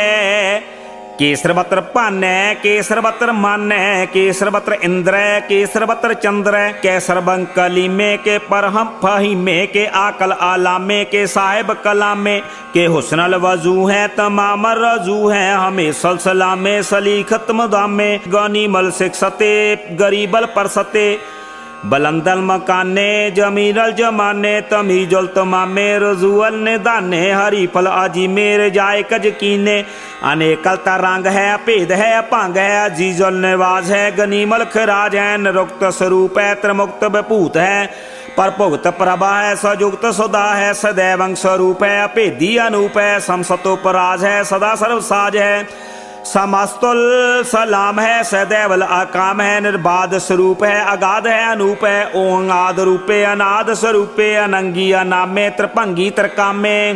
के सर्वत्र पानै, के सर्वत्र मानै, के सर्वत्र इंद्र, के सर्वत्र चंद्र, के सर्वं कलीमे, के परहम फहीमे, के आकल आलामे, के साहिब कलामे, के हुस्नल वजू है, तमाम रजू है, हमें सलसलामे, सलीखत मदामे, गनीमल सिक्सते, गरीबल परसते, बलंदल मकाने, जमीनल जमाने, तमीजुल तमामे, रजूअल निदाने, हरी फल आजी मेरे जाए कज कीने, अनेकल तरंग है, अभेद है, अभंग है, अजीजुल निवाज है, गनीमल खराज है, निरुक्त स्वरूप है, त्रिमुक्त विभूत है, पर भुगत प्रभा है, सयुक्त सुधा है, सदैवं स्वरूप है, अभेदी अनूप है, समसतो पराज है, सदा सर्वसाज है, समस्तुल सलाम है, सदैवल अकाम है, निर्बाध स्वरूप है, अगाध है, अनूप है, ओंगाद रूपे, अनाद स्वरूपे, अनंगी अनामे, त्रिभंगी त्रिकामे,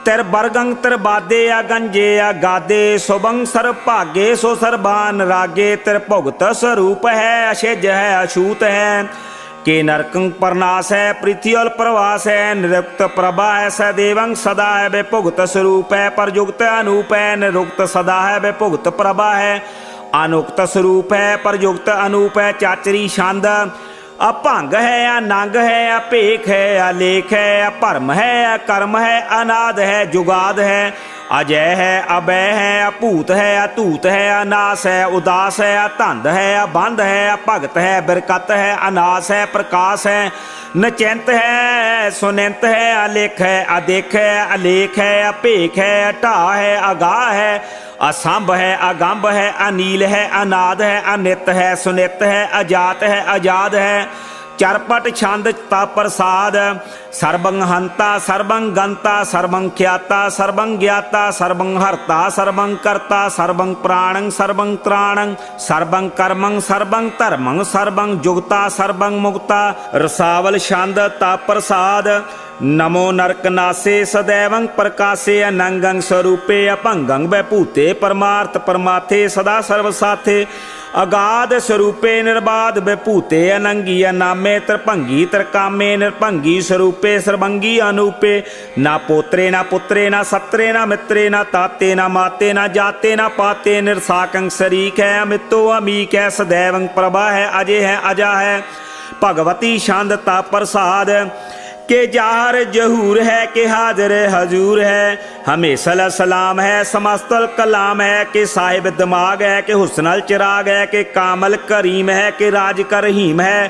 तिर बरगंग तिर बादे, अगंजे अगादे, सुबंग सर भागे, सो सरबान रागे, तिर भुगत स्वरूप है, अशेज है, अछूत है, के नरकं परनाश है, पृथ्वील प्रवास है, निरुक्त प्रभा है, सदैवं सदा है, बेभुगत स्वरूप है, परयुक्त अनूप है, निरुक्त सदा है, बेभुगत प्रभा है, अनुक्त स्वरूप है, परयुक्त अनूप है, चाचरी छंद, अभंग है, अनंग है, अभेख है, अलेख है, अभरम है, अकर्म है, अनाद है, जुगाद है, अजय है, अभय है, अभूत है, अतूत है, अनास है, उदास है, अतंद है, अबंध है, अभगत है, बिरकत है, अनास है, प्रकाश है, नचिंत है, सुनिंत है, अलेख है, अदेख है, अलेख है, अभेख है, अटा है, अगाह है, असंभ है, अगंभ है, अनील है, अनाद है, अनित है, सुनित है, अजात है, आजाद है, चरपट छंद प्रसाद, सर्वं हंता, सर्वं गंता, सर्वं ख्याता, सर्वं ज्ञाता, सर्वं हर्ता, सर्वं कर्ता, सर्वं प्राणं, सर्वं त्राणं, सर्वं कर्मं, सर्वं धर्मं, सर्वं जुगता, सर्वं मुक्ता, रसावल छंद प्रसाद, नमो नरकनासे, सदैवं प्रकाशे, अनंगं स्वरूपे, अभंगं वैभूते, परमार्थ परमाथे, सदा सर्वसाथे, अगाध स्वरूपे, निर्बाध विभूते, अनंगी अनामे, त्रिभंगी त्रिकामे, निर्भंगी स्वरूपे, सर्वंगी अनूपे, ना पोत्रे ना पुत्रे, ना सत्रे ना मित्रे, ना ताते ना माते, ना जाते ना पाते, निर्साकं शरीक है, अमितो अमीक है, सदैवं प्रभा है, अजय है, अजा है, भगवती शांतता प्रसाद, के जाहर जहूर है, के हाजिर हजूर है, हमेशा सलाम है, समस्तल कलाम है, के साहिब दिमाग है, के हुस्नल चिराग है, के कामल करीम है, के राज कर रहीम है,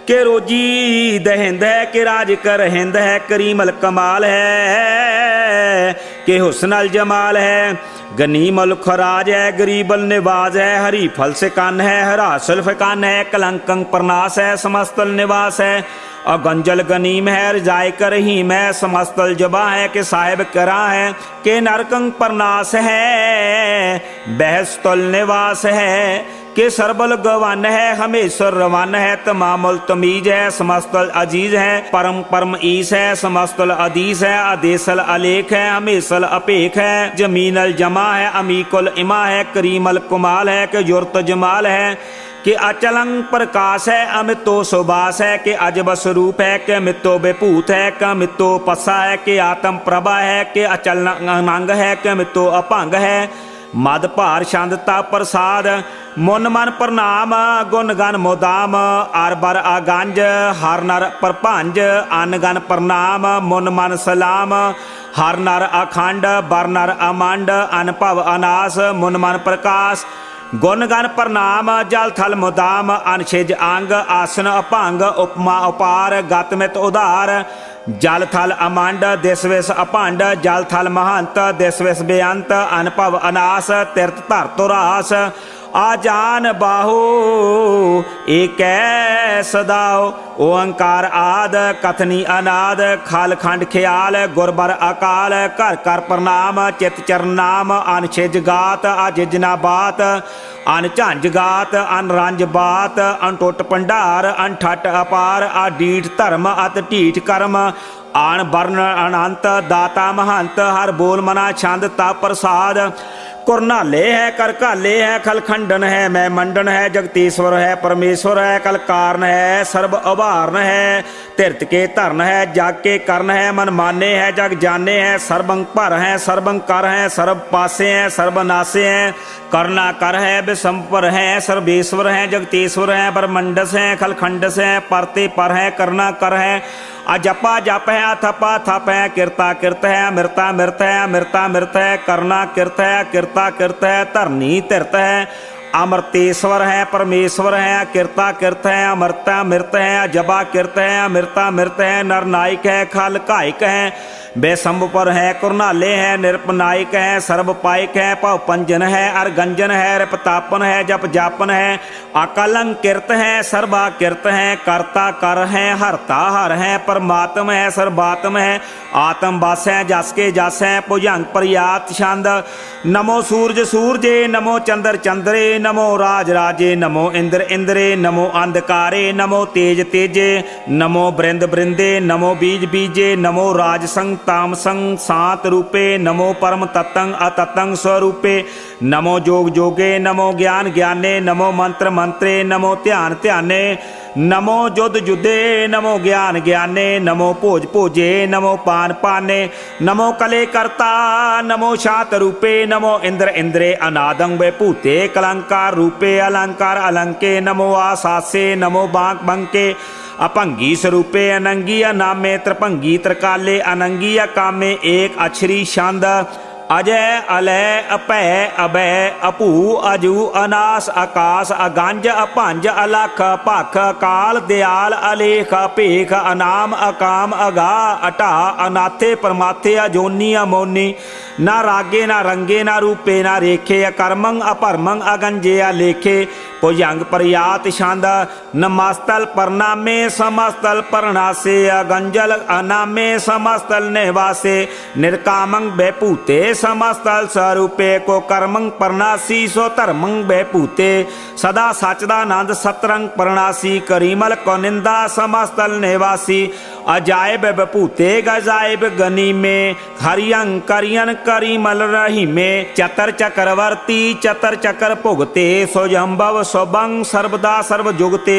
के रोजी दहिंद है, के राज कर हिंद है, करीमल कमाल है, के हुस्नल जमाल है, गनीमल खराज है, गरीबल निवाज है, हरी फल से कान है, हरासल फिकान है, कलंकं प्रनाश है, समस्तल निवास है, अगंजल गनीम है, रजाय कर रहीम है, समस्तल जबा है, के साहिब करा है, के नरकं प्रनाश है, बहस्तल निवास है, के सरबल गवान है, हमेश्वर रवान है, तमामुल तमीज है, समस्तल अजीज है, परम परम ईस है, समस्तल अदीस है, अदेसल अलेख है, हमेशल अपेख है, जमीनल जमा है, अमीकुल इमा है, करीमल कुमाल है, के जुर्त जमाल है, कि अचलं प्रकाश है, अमितो सुबास है, कि अजब स्वरूप है, कि अमितो विभूत है, कि अमितो पसा है, कि आत्म प्रभा है, कि अचल अनंग है, कि अमितो अभंग है, मद भार शांतता प्रसाद, मुन मन प्रणाम, गुण गन मुदाम, अरबर अगंज, हर नर प्रभंज, अन गन प्रणाम, मुन मन सलाम, हर नर अखंड बर नर अमंड अनभव अनास मुन मन प्रकाश गुण गण प्रणाम जल थल मुदाम अनछिज अंग आसन अभंग उपमा उपार गतमित उधार जल थल अमंड दिस विस अभंड जल थल महंत दिस विस बेअंत अनभव अनास तीर्थ धर तुरास आजान बाहु एक सदाओ ओंकार आद कथनी अनाद खल खंड ख्याल गुरबर अकाल घर कर प्रणाम चित चरण नाम अनछिज गात अजिजना बात अन झंझ गात अन रंज बात अनटुट भंडार अनठट अपार अडीठ धर्म अत ढीठ कर्म आन वर्ण अनंत दाता महंत हर बोल मना छंद ता प्रसाद कुरनाले है कर काले है खल खंडन है मैं मंडन है जगतीश्वर है परमेश्वर है कल कारण है सर्व अभारण है तीर्थ के धरन है जग के कर्ण है मन माने है जग जाने है सर्वंग पर है सर्वंग कर है सर्व पासे है सर्वनाशे है करना कर है विषंपर है सर्वेश्वर है जगतीश्वर है ब्रह्मंडस है खल खंडस है परते पर है करना कर है अजपा जप है अथपा थप है किरता किरत है अमृता मृत है अमृता मृत है करना किरत है किरता किरत है धरनी तीर्थ है अमृतेश्वर है परमेश्वर है किरता किरत है अमृता मृत है अजबा किरत है अमृता मृत है नरनायक है खल कायक है बेसंबर है कुरनाले है निरपनायक है सर्वपायक है भव पंजन है अरगंजन है रिपतापन है जप जापन है अकलंकित है सर्वाकिरत है कर्ता कर है हरता हर है परमात्म है सर्वात्म है आत्म बस है जस के जस है भुजंग प्रयात छंद नमो सूरज सूरजे नमो चंद्र चंद्रे नमो राज राजे नमो इंद्र इंद्रे नमो अंधकारे नमो तेज तेजे नमो बृंद बृंदे नमो बीज बीजे नमो राजसंग तामसंग सात रूपे नमो परम तत्तंग अतत्तंग स्वरूपे नमो जोग जोगे नमो ज्ञान ज्ञाने नमो मंत्र मंत्रे नमो ध्यान ध्याने नमो जुद जुदे नमो ज्ञान ज्ञाने नमो भोज भोजे नमो पान पाने नमो कले करता नमो शात रूपे नमो इंद्र इंद्रे अनादंग वे भूते कलंकार रूपे अलंकार अलंके नमो आसासे नमो बांक बंके अपंगी स्वरूपे अनंगी अनामे त्रिभंगी त्रिकाले अनंगी अकामे एक अक्षरी छंद अजय अलय अपय अभय अपू अजू अनास आकाश अगंज अपंज अलख भख काल दयाल अलेख भेख अनाम अकाम अगा अटा अनाथे परमाथे अजोनी अमोनी ना रागे ना रंगे ना रूपे ना रेखे अकर्मंग अपरमंग अगंजे अलेखे भुजंग प्रयात छंद नमस्तल परनामे समस्तल परनासे अगंजल अनामे समस्तल निवासे निर्कामंग बेपूते समस्तल स्वरूपे को कर्मंग परनासी सो धर्मंग बेपूते सदा सचदानंद सतरंग परनासी करीमल को निंदा समस्तल निवासी अजायब बपूते गजायब गनी में हरियंग करियन करीमल रही में चतर चक्रवर्ती चतर चक्र भुगते सोजम्भव सोबंग सर्वदा सर्व जुगते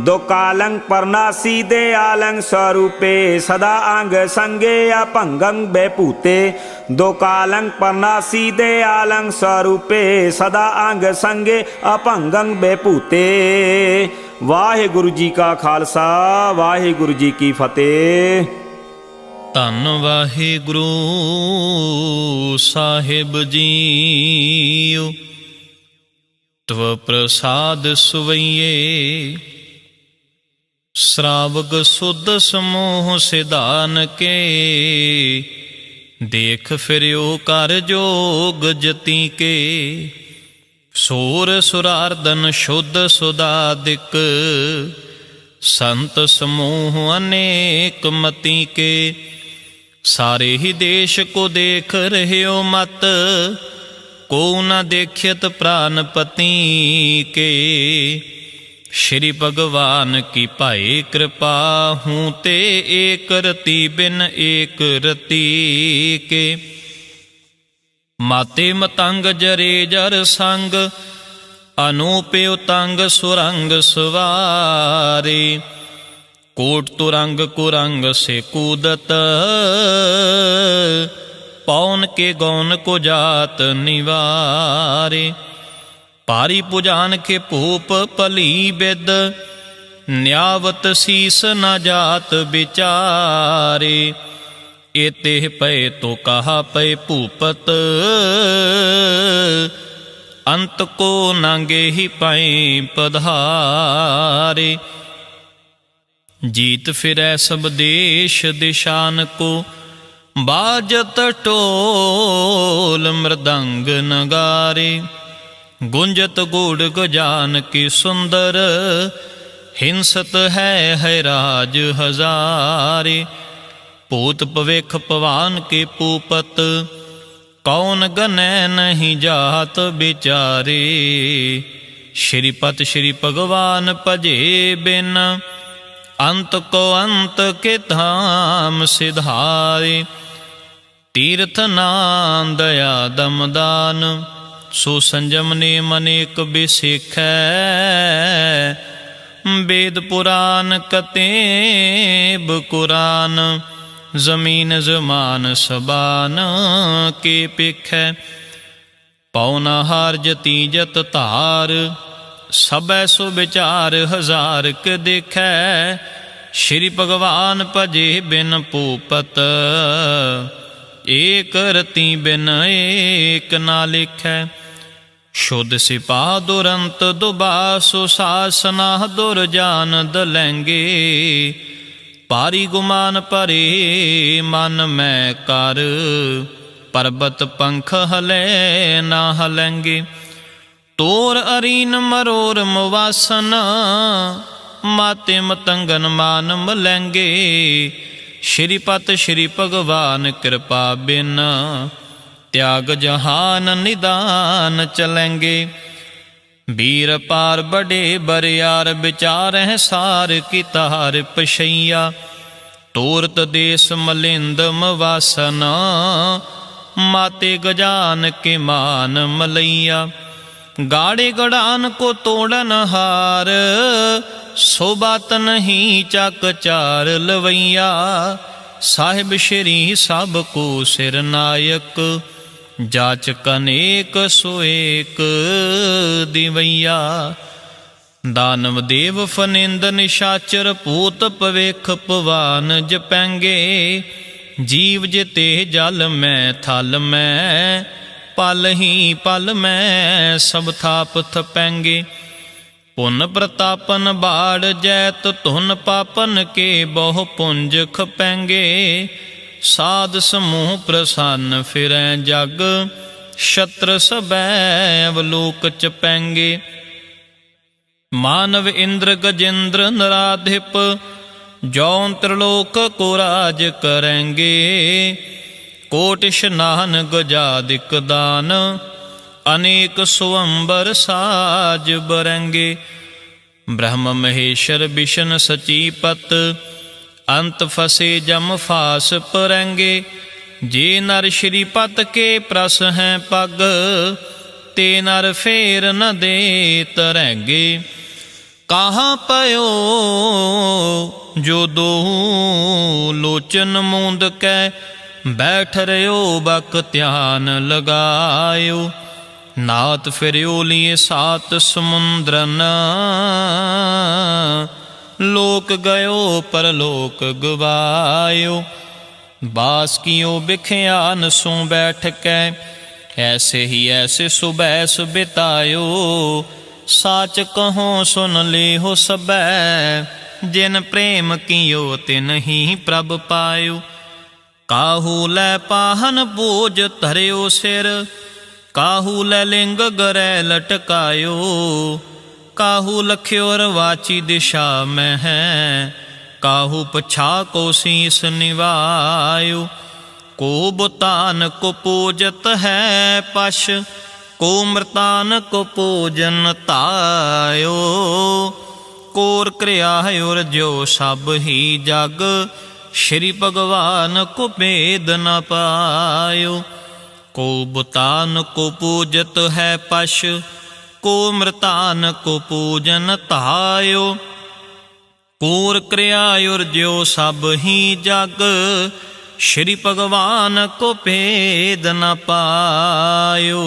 दो कालंग परनासी दे आलंग स्वरूपे सदा अंग संगे अपंगंग बेपूते दो कालंग परनासी दे आलंग स्वरूपे सदा अंग संगे अपंगंग बेपूते। वाहिगुरु जी का खालसा वाहिगुरु जी की फतेह। ਧੰਨ ਵਾਹਿਗੁਰੂ ਸਾਹਿਬ ਜੀਓ ਤਵ ਪ੍ਰਸਾਦ ਸੁਵਈਏ श्रावक सुध समूह सिधान के देख फिरियो कर जोग जती के सोर सुरार्दन शुद्ध सुदादिक संत समूह अनेक मती के सारे ही देश को देख रहे हो मत को न देखियत प्राणपति के श्री भगवान की पाए कृपा हूँ ते एक रति बिन एक रति के माते मतंग जरे जर संग अनूपे उतंग सुरंग सवारे कोट तुरंग कुरंग से कूदत पौन के गौन को जात निवारे पारी पुजान के भूप पली बिद न्यावत शीस न जात बिचारे एतेह पए तो कहा पए भूपत, अंत को नांगे ही पाए पधारे। जीत फिरै सब देश दिशान को, बाजत टोल मृदंग नगारे। गुंजत गुड़ गजान की सुंदर, हिंसत है राज हजारे। भूत भविख पवान के पूपत, कौन गनै नहीं जात बिचारे। श्रीपत श्री भगवान भजे बिन, अंत को अंत के धाम सिधारे। तीर्थ नाम दया दमदान, सो संजम ने मनेक बिसिखै। वेद पुराण कतेब कुरान, जमीन जमान सबान के पिखै। पौना हार जती जत धार, सबै सो विचार हजार के देखै। श्री भगवान भजे बिन भूपत, एक रति बिन एक ना लिखै। शुद्ध सिपा दुरंत दुबासु, सासना दुरजान दलैंगे। पारी गुमान परे मन मैं कर, पर्वत पंख हले ना हलेंगे। तोर अरीन मरोर मुवासन, माते मतंगन मान मलैंगे। श्रीपत श्री भगवान कृपा बिन, त्याग जहान निदान चलेंगे। वीर पार बड़े बरियार, विचार है सार की तार पशैया। तोरत देश मलिंद मवासन, माते गजान के मान मलैया। गाड़े गड़ान को तोड़न हार, सो बात नहीं चक चार लवैया। साहिब श्री सब को सिर नायक, जाचक अनेक सो एक दिवैया। दानव देव फनिंद निशाचर, पूत पवेख पवान जपैंगे। जीव जिते जल में थल में, पल ही पल में सब थाप थपेंगे। पुन प्रतापन बाढ़ जैत, धुन पापन के बहु पुंज खपेंगे। साध समूह प्रसन्न फिरै जग, शत्र सबै अवलोक चपैंगे। मानव इंद्र गजेंद्र नराधिप, जौन त्रिलोक को राज करेंगे। कोटि स्नान गजादिक दान, अनेक स्वंबर साज बरेंगे। ब्रह्म महेश्वर विष्णु सचीपत, अंत फसे जम फास परेंगे। जे नर श्रीपत के प्रस हैं पग, ते नर फेर न दे तरेंगे। कहाँ पयो जो दो लोचन मूंद कै, बैठ रहो बक ध्यान लगायो। नाथ फिरियो लिए सात समुद्रन, लोक गयो परलोक गवायो। बास कियो बिख्यान सो बैठ कै, ऐसे ही ऐसे सुबैस बितायो। साच कहो सुन ले हो सबै, जिन प्रेम कियो तिन ही प्रभ पायो। काहू लै पाहन बोझ धरियो सिर, काहू लै लिंग गरै लटकायो। काहू लख्यो रवाची दिशा में है, काहू पछा को शीस निवायो। को बुतान को पूजत है पश, को मृतान को पूजन तायो। कोर क्रिया और जो सब ही जग, श्री भगवान को भेद न पायो। को बुतान को पूजत है पश, को मृतान को पूजन तायो। कोर क्रिया और जो सब ही जग, श्री भगवान को भेद न पायो।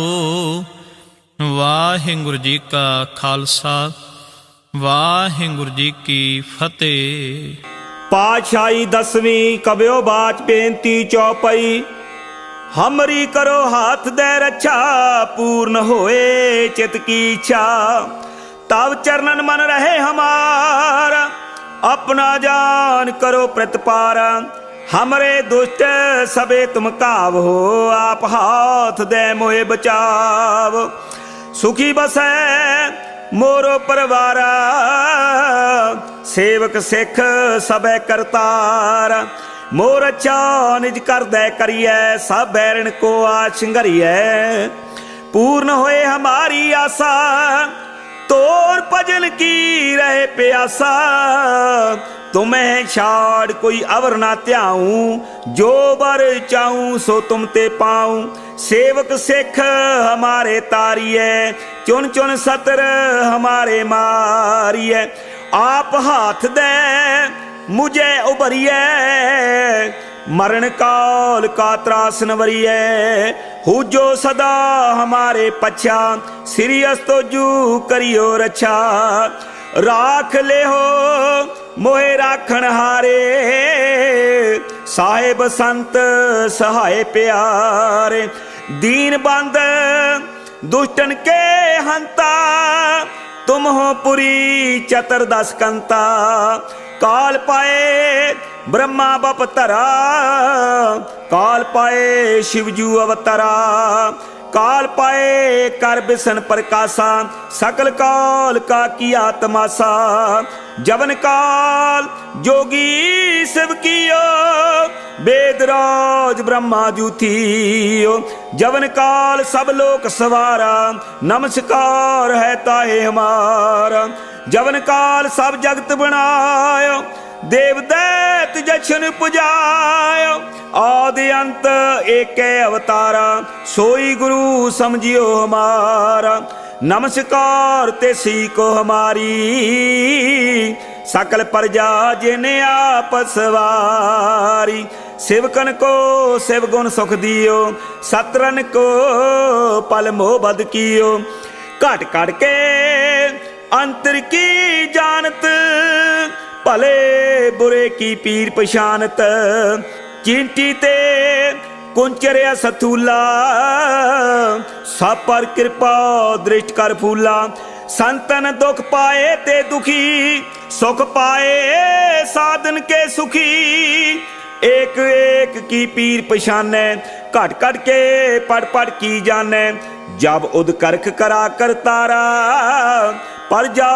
वाहिगुरु जी का खालसा, वाहिगुरु जी की फतेह। पातशाही 10वीं कब्यो बाच बेनती चौपई। हमरी करो हाथ दे रक्षा, पूर्ण होए चित की इच्छा। तब चरणन मन रहे हमारा, अपना जान करो प्रतिपार। हमरे दुष्ट सबे तुम काव हो, आप हाथ दे मोहे बचाव। सुखी बसै मोरो परवारा, सेवक सिख सबे करतार। मोर अच्छा निज कर दे करिए, सब बैरन को आज संघरिए। पूर्ण होए हमारी आशा, तोर भजन की रहे प्यासा। तुम्हें छाड़ कोई अवर ना त्याऊं, जो बर चाहूं सो तुम ते पाऊं। सेवक सिख हमारे तारिए, चुन चुन सतर हमारे मारिए। आप हाथ दे मुझे उबरिए, मरण काल का त्रास नवरिए। हो जो सदा हमारे पछा, श्री अस्तोजू करियो रक्षा। राख ले हो मोहे राखण हारे, साहेब संत सहाय प्यारे। दीन बंद दुष्टन के हंता, तुम हो पुरी चतुर्दश कंता। काल पाए ब्रह्मा बपतरा, काल पाए शिवजू अवतरा। काल पाए कर बिसन प्रकाशा, सकल काल का किया तमाशा। जवन काल जोगी शिव कियो, वेदराज ब्रह्मा जूथियो। जवन काल सब लोक सवारा, नमस्कार है ताहे हमारा। जवन काल सब जगत बनायो, देव दैत जछन पुजायो। आदि अंत एक अवतारा, सोई गुरु समझियो हमारा। नमस्कार तेसी को हमारी, सकल प्रजा जिने आप सवारी। शिवकन को शिव गुण सुख दियो, सतरन को पल मोह बद कियो। घट घट के अंतर की जानत, भले बुरे की पीर पछानत। चिंटी ते कुंचरिया सथूला, सब पर कृपा दृष्ट कर फूला। संतन दुख पाए ते दुखी, सुख पाए साधन के सुखी। एक एक की पीर पछाने, घट घट के पढ़ पढ़ की जाने। जब उद करख करा कर तारा, पर जा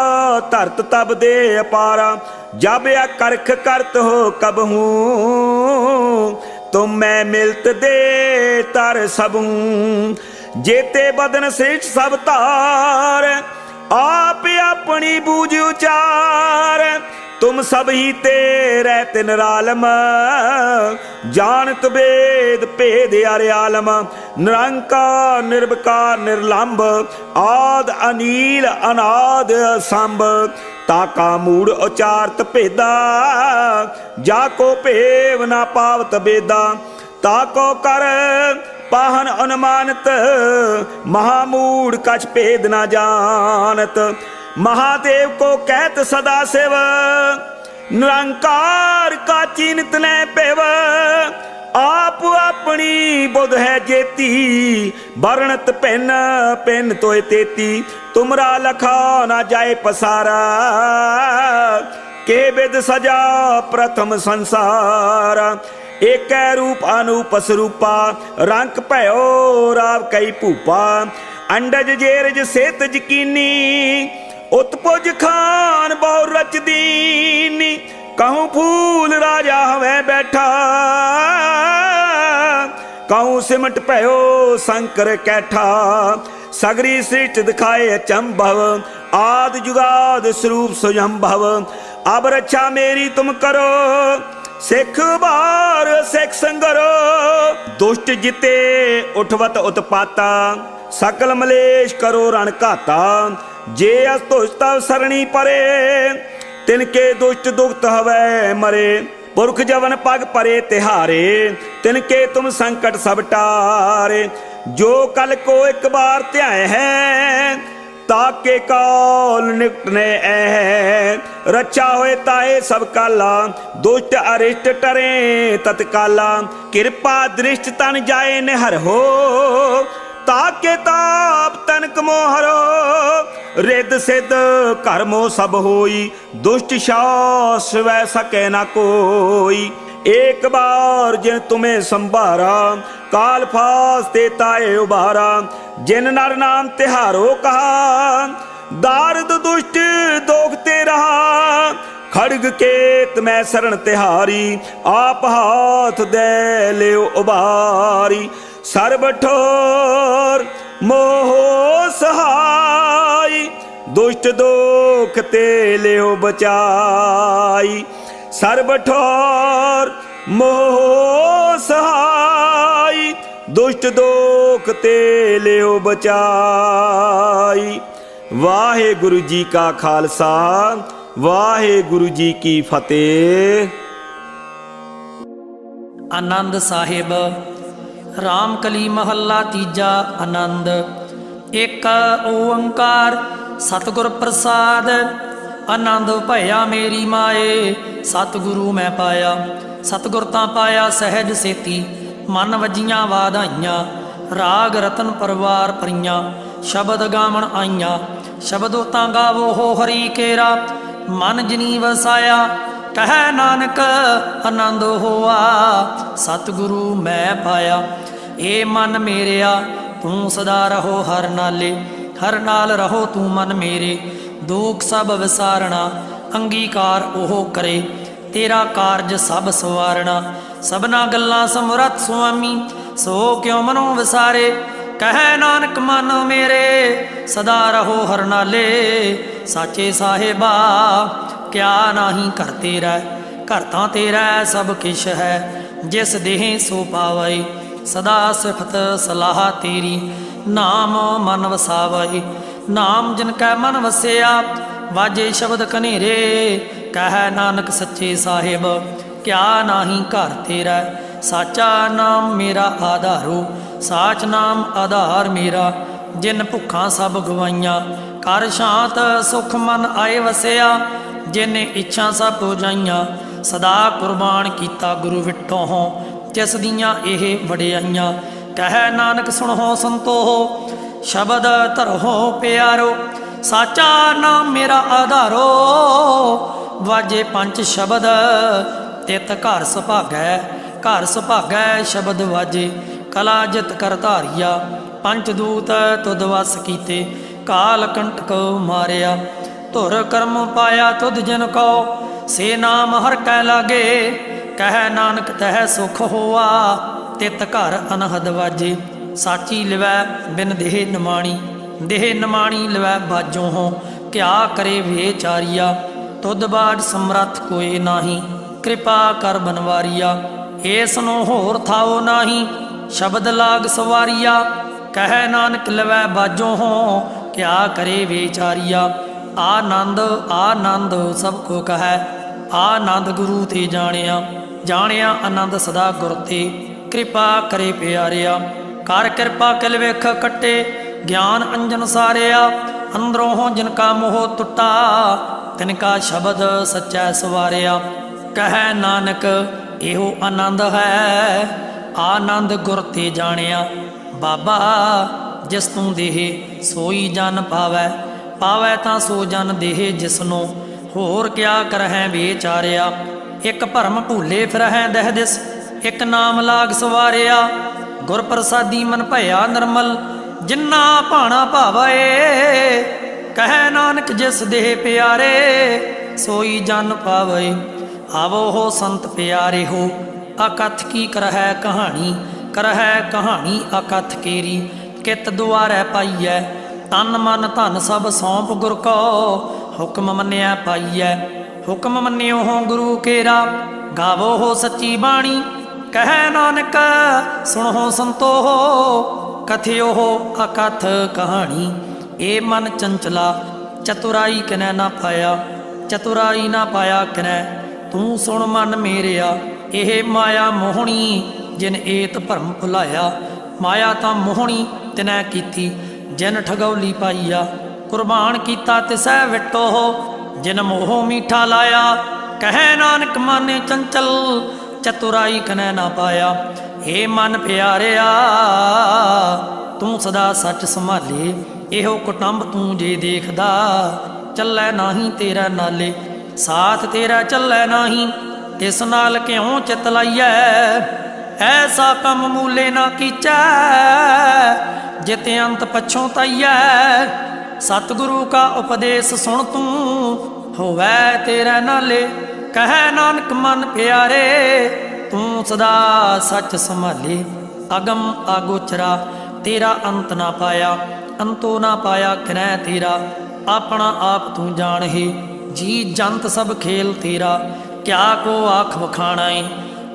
धरत तब दे अपारा। जब या करख करत हो कब हूँ, तुम मैं मिलत दे तर सब हूँ। जेते बदन श्रेष्ठ सब तार, आप अपनी बूझ उचार। तुम सब ही तेरे तिन रालम, जानत वेद भेद अरियालम। निरंकार निर्विकार निर्लंब, आद अनील अनाद संभ। ताका मूड उचारत भेदा, जाको भेव ना पावत बेदा। ताको कर पाहन अनुमानत, महामूड कछ भेद ना जानत। महादेव को कहत सदा शिव, निरंकार का चिन्त न पेव। आप अपनी बुध है जेती, वर्णत पेन पेन तोय तेती। तुमरा लखा ना जाए पसारा, के विद सजा प्रथम संसार। एक रूप अनूप स्वरूपा, रंग भयो राव कई भूपा। अंडज जेरज सेत यकीनी, उत्पुज खान बहु रच दीनी। कहूँ फूल राजा हमें बैठा, कहूँ सिमट भयो शंकर कैठा। सगरी सृष्टि दिखाए अचंभव, आद जुगाद स्वरूप स्वयंभव। अब रक्षा मेरी तुम करो, सिख बार सिख संगरो। दुष्ट जिते उठवत उत्पाता, सकल मलेश करो रण घाता। जे अस्तुष्ट सरणी परे, तिनके दुष्ट दुखत हवै मरे। पुरख जवन पग परे तिहारे, तिनके तुम संकट सब टारे। जो कल को एक बार ध्याय है, ताके काल निकटने है। रचा होए ताए सब काला, दुष्ट अरिष्ट टरे तत्काला। कृपा दृष्ट तन जाए निहर हो, ताके ताप तनक मोहरो। रिद सिद्ध कर्मो सब होई, दुष्ट शास वै सके न कोई। एक बार जिन तुम्हें संभारा, काल फास ते ताए उबारा। जिन नर नाम तिहारो कहा, दारद दुष्ट दोखते रहा। खड़ग केत मैं शरण तिहारी, आप हाथ दे ले उबारी। सर्ब ठोर मोह सहाय, दुष्ट दोख ते ले बचाई। सर्ब ठोर मोह सहाय, दुष्ट दोख ते ले बचाई। वाहेगुरु जी का खालसा, वाहेगुरु जी की फतेह। आनंद साहिब रामकली महला तीजा। आनंद एक ओंकार सतगुर प्रसाद। आनंद भया मेरी माए, सतगुरु मैं पाया। सतगुर तां पाया सहज सेती, मन वजियां वाधाइयां। राग रतन परवार परियां, शबद गावण आईयां। शबदो तां गावो हो हरि केरा, मन जिनी वसाया। कह नानक आनंद होआ, सतगुरु मैं पाया। ए मन मेरिया तू सदा रहो हर नाले, हर नाल रहो तू मन मेरे। दुख सब विसारना, अंगीकार ओह करे। तेरा कारज सब सवारना, सबना गल्लां समरथ सुआमी। सो क्यों मनो विसारे, कह नानक मन मेरे। सदा रहो हर नाले, साचे साहिबा क्या नाही घर तेरा। घर तां तेरा सब किश है, जिस देह सो पावै। सदा सिफत सलाह तेरी, नाम मन वसावै। नाम जिनकै मन वसिया, वाजे शब्द कनेरे। कह नानक सच्चे साहिब क्या नाही घर तेरा। साचा नाम मेरा आधारो, साच नाम आधार मेरा। जिन भुखां सब गवाइयां, कर शांत सुख मन आए वसिया। जिन इच्छा सब पुजाइयां, सदा कुर्बान कीता गुरु विठों। जिस दियां एह वडियाइयां, कह नानक सुणो संतो। शबद धरो प्यारो, साचा नाम मेरा आधारो। वाजे पंच शबद तित घर सुभागै। घर सुभागै शबद वाजे, कला जित कर धारिया। पंचदूत तुद वस कीते, काल कंटक मारिया। धुर कर्म पाया तुद जिन को, से नाम हर कै लागे। कह नानक तह सुख होआ, तित घर अनहद वाजे। साची लिवै बिन देह निमाणी, देह निमाणी लिवै बाजों हो। क्या करे बेचारिया, तुद बाज समरथ कोई नाही। कृपा कर बनवारिया, ऐसनो होर थाओ नाही। शब्द लाग सवारिया, कह नानक लिवै बाजों हो। क्या करे बेचारिया, आनंद आनंद सब को कहे। आनंद गुरु ते जानिया, जानिया आनंद सदा गुर ते। कृपा करे प्यारिया, कर कृपा किल वेख कट्टे। ज्ञान अंजन सारिया, अंदरों हो जिनका मोह टुटा। तिनका शब्द सच्चा सवारिया। कह नानक एहो आनंद है, आनंद गुर ते जानिया। बाबा जिस तू देह सोई जन पावै। पावै तां सो जन देह जिसनों, होर क्या करहैं बेचारिया। एक भरम भूले फिरहैं दह दिस, एक नाम लाग सवारिया। गुर प्रसादी मन भया निर्मल, जिन्ना भाणा भावै। कह नानक जिस देह प्यारे, सोई जन पावै। आवो हो संत प्यारे हो, अकथ की करहै कहानी। करहै कहानी अकथ केरी, कित दुआरै पाईऐ। तन मन धन सब सौंप गुर को, हुक्म मन्निया पाईऐ। हुक्म मन्नियो हो गुरु केरा, गावो हो सच्ची बाणी। कह नानक सुनो संतो हो, कथियो हो अकथ कहानी। ए मन चंचला चतुराई किनै ना पाया। चतुराई ना पाया किनै, तू सुन मन मेरिया। एह माया मोहनी, जिन एत भरम भुलाया। माया तां मोहनी तिनै कीती, जिन ठगौली पाईया। कुर्बान कीता तिसै विटो, ਜਿਨ ਮੋਹ ਮੀਠਾ ਲਾਇਆ, ਕਹੈ ਨਾਨਕ ਮਾਨੇ ਚੰਚਲ, ਚਤੁਰਾਈ ਕਨੈ ਨਾ ਪਾਇਆ। ਏ ਮਨ ਪਿਆਰਿਆ ਤੂੰ ਸਦਾ ਸੱਚ ਸੰਭਾਲੇ, ਇਹੋ ਕੁਟੰਬ ਤੂੰ ਜੇ ਦੇਖਦਾ, ਚੱਲੈ ਨਾਹੀਂ ਤੇਰਾ ਨਾਲੇ। ਸਾਥ ਤੇਰਾ ਚੱਲੈ ਨਾਹੀਂ, ਤਿਸ ਨਾਲ ਕਿਉਂ ਚਿਤ ਲਾਈਐ, ਐਸਾ ਕੰਮ ਮੂਲੇ ਨਾ ਕੀਚੈ, ਜਿਤ ਅੰਤ ਪਛੋਂ ਤਾਈਐ। ਸਤਿਗੁਰੂ ਕਾ ਉਪਦੇਸ਼ ਸੁਣ ਤੂੰ, ਹੋਵੈ ਤੇਰੇ ਨਾਲੇ, ਕਹੈ ਨਾਨਕ ਮਨ ਪਿਆਰੇ, ਤੂੰ ਸਦਾ ਸੱਚ ਸੰਭਾਲੇ। ਅਗਮ ਆਗੋਚਰਾ ਤੇਰਾ ਅੰਤ ਨਾ ਪਾਇਆ, ਅੰਤੋ ਨਾ ਪਾਇਆ ਕਿਨੈ ਤੇਰਾ। ਆਪਣਾ ਆਪ ਤੂੰ ਜਾਣਹਿ, ਜੀ ਜੰਤ ਸਭ ਖੇਲ ਤੇਰਾ। ਕਿਆ ਕੋ ਆਖ ਵਖਾਣਾ ਏ,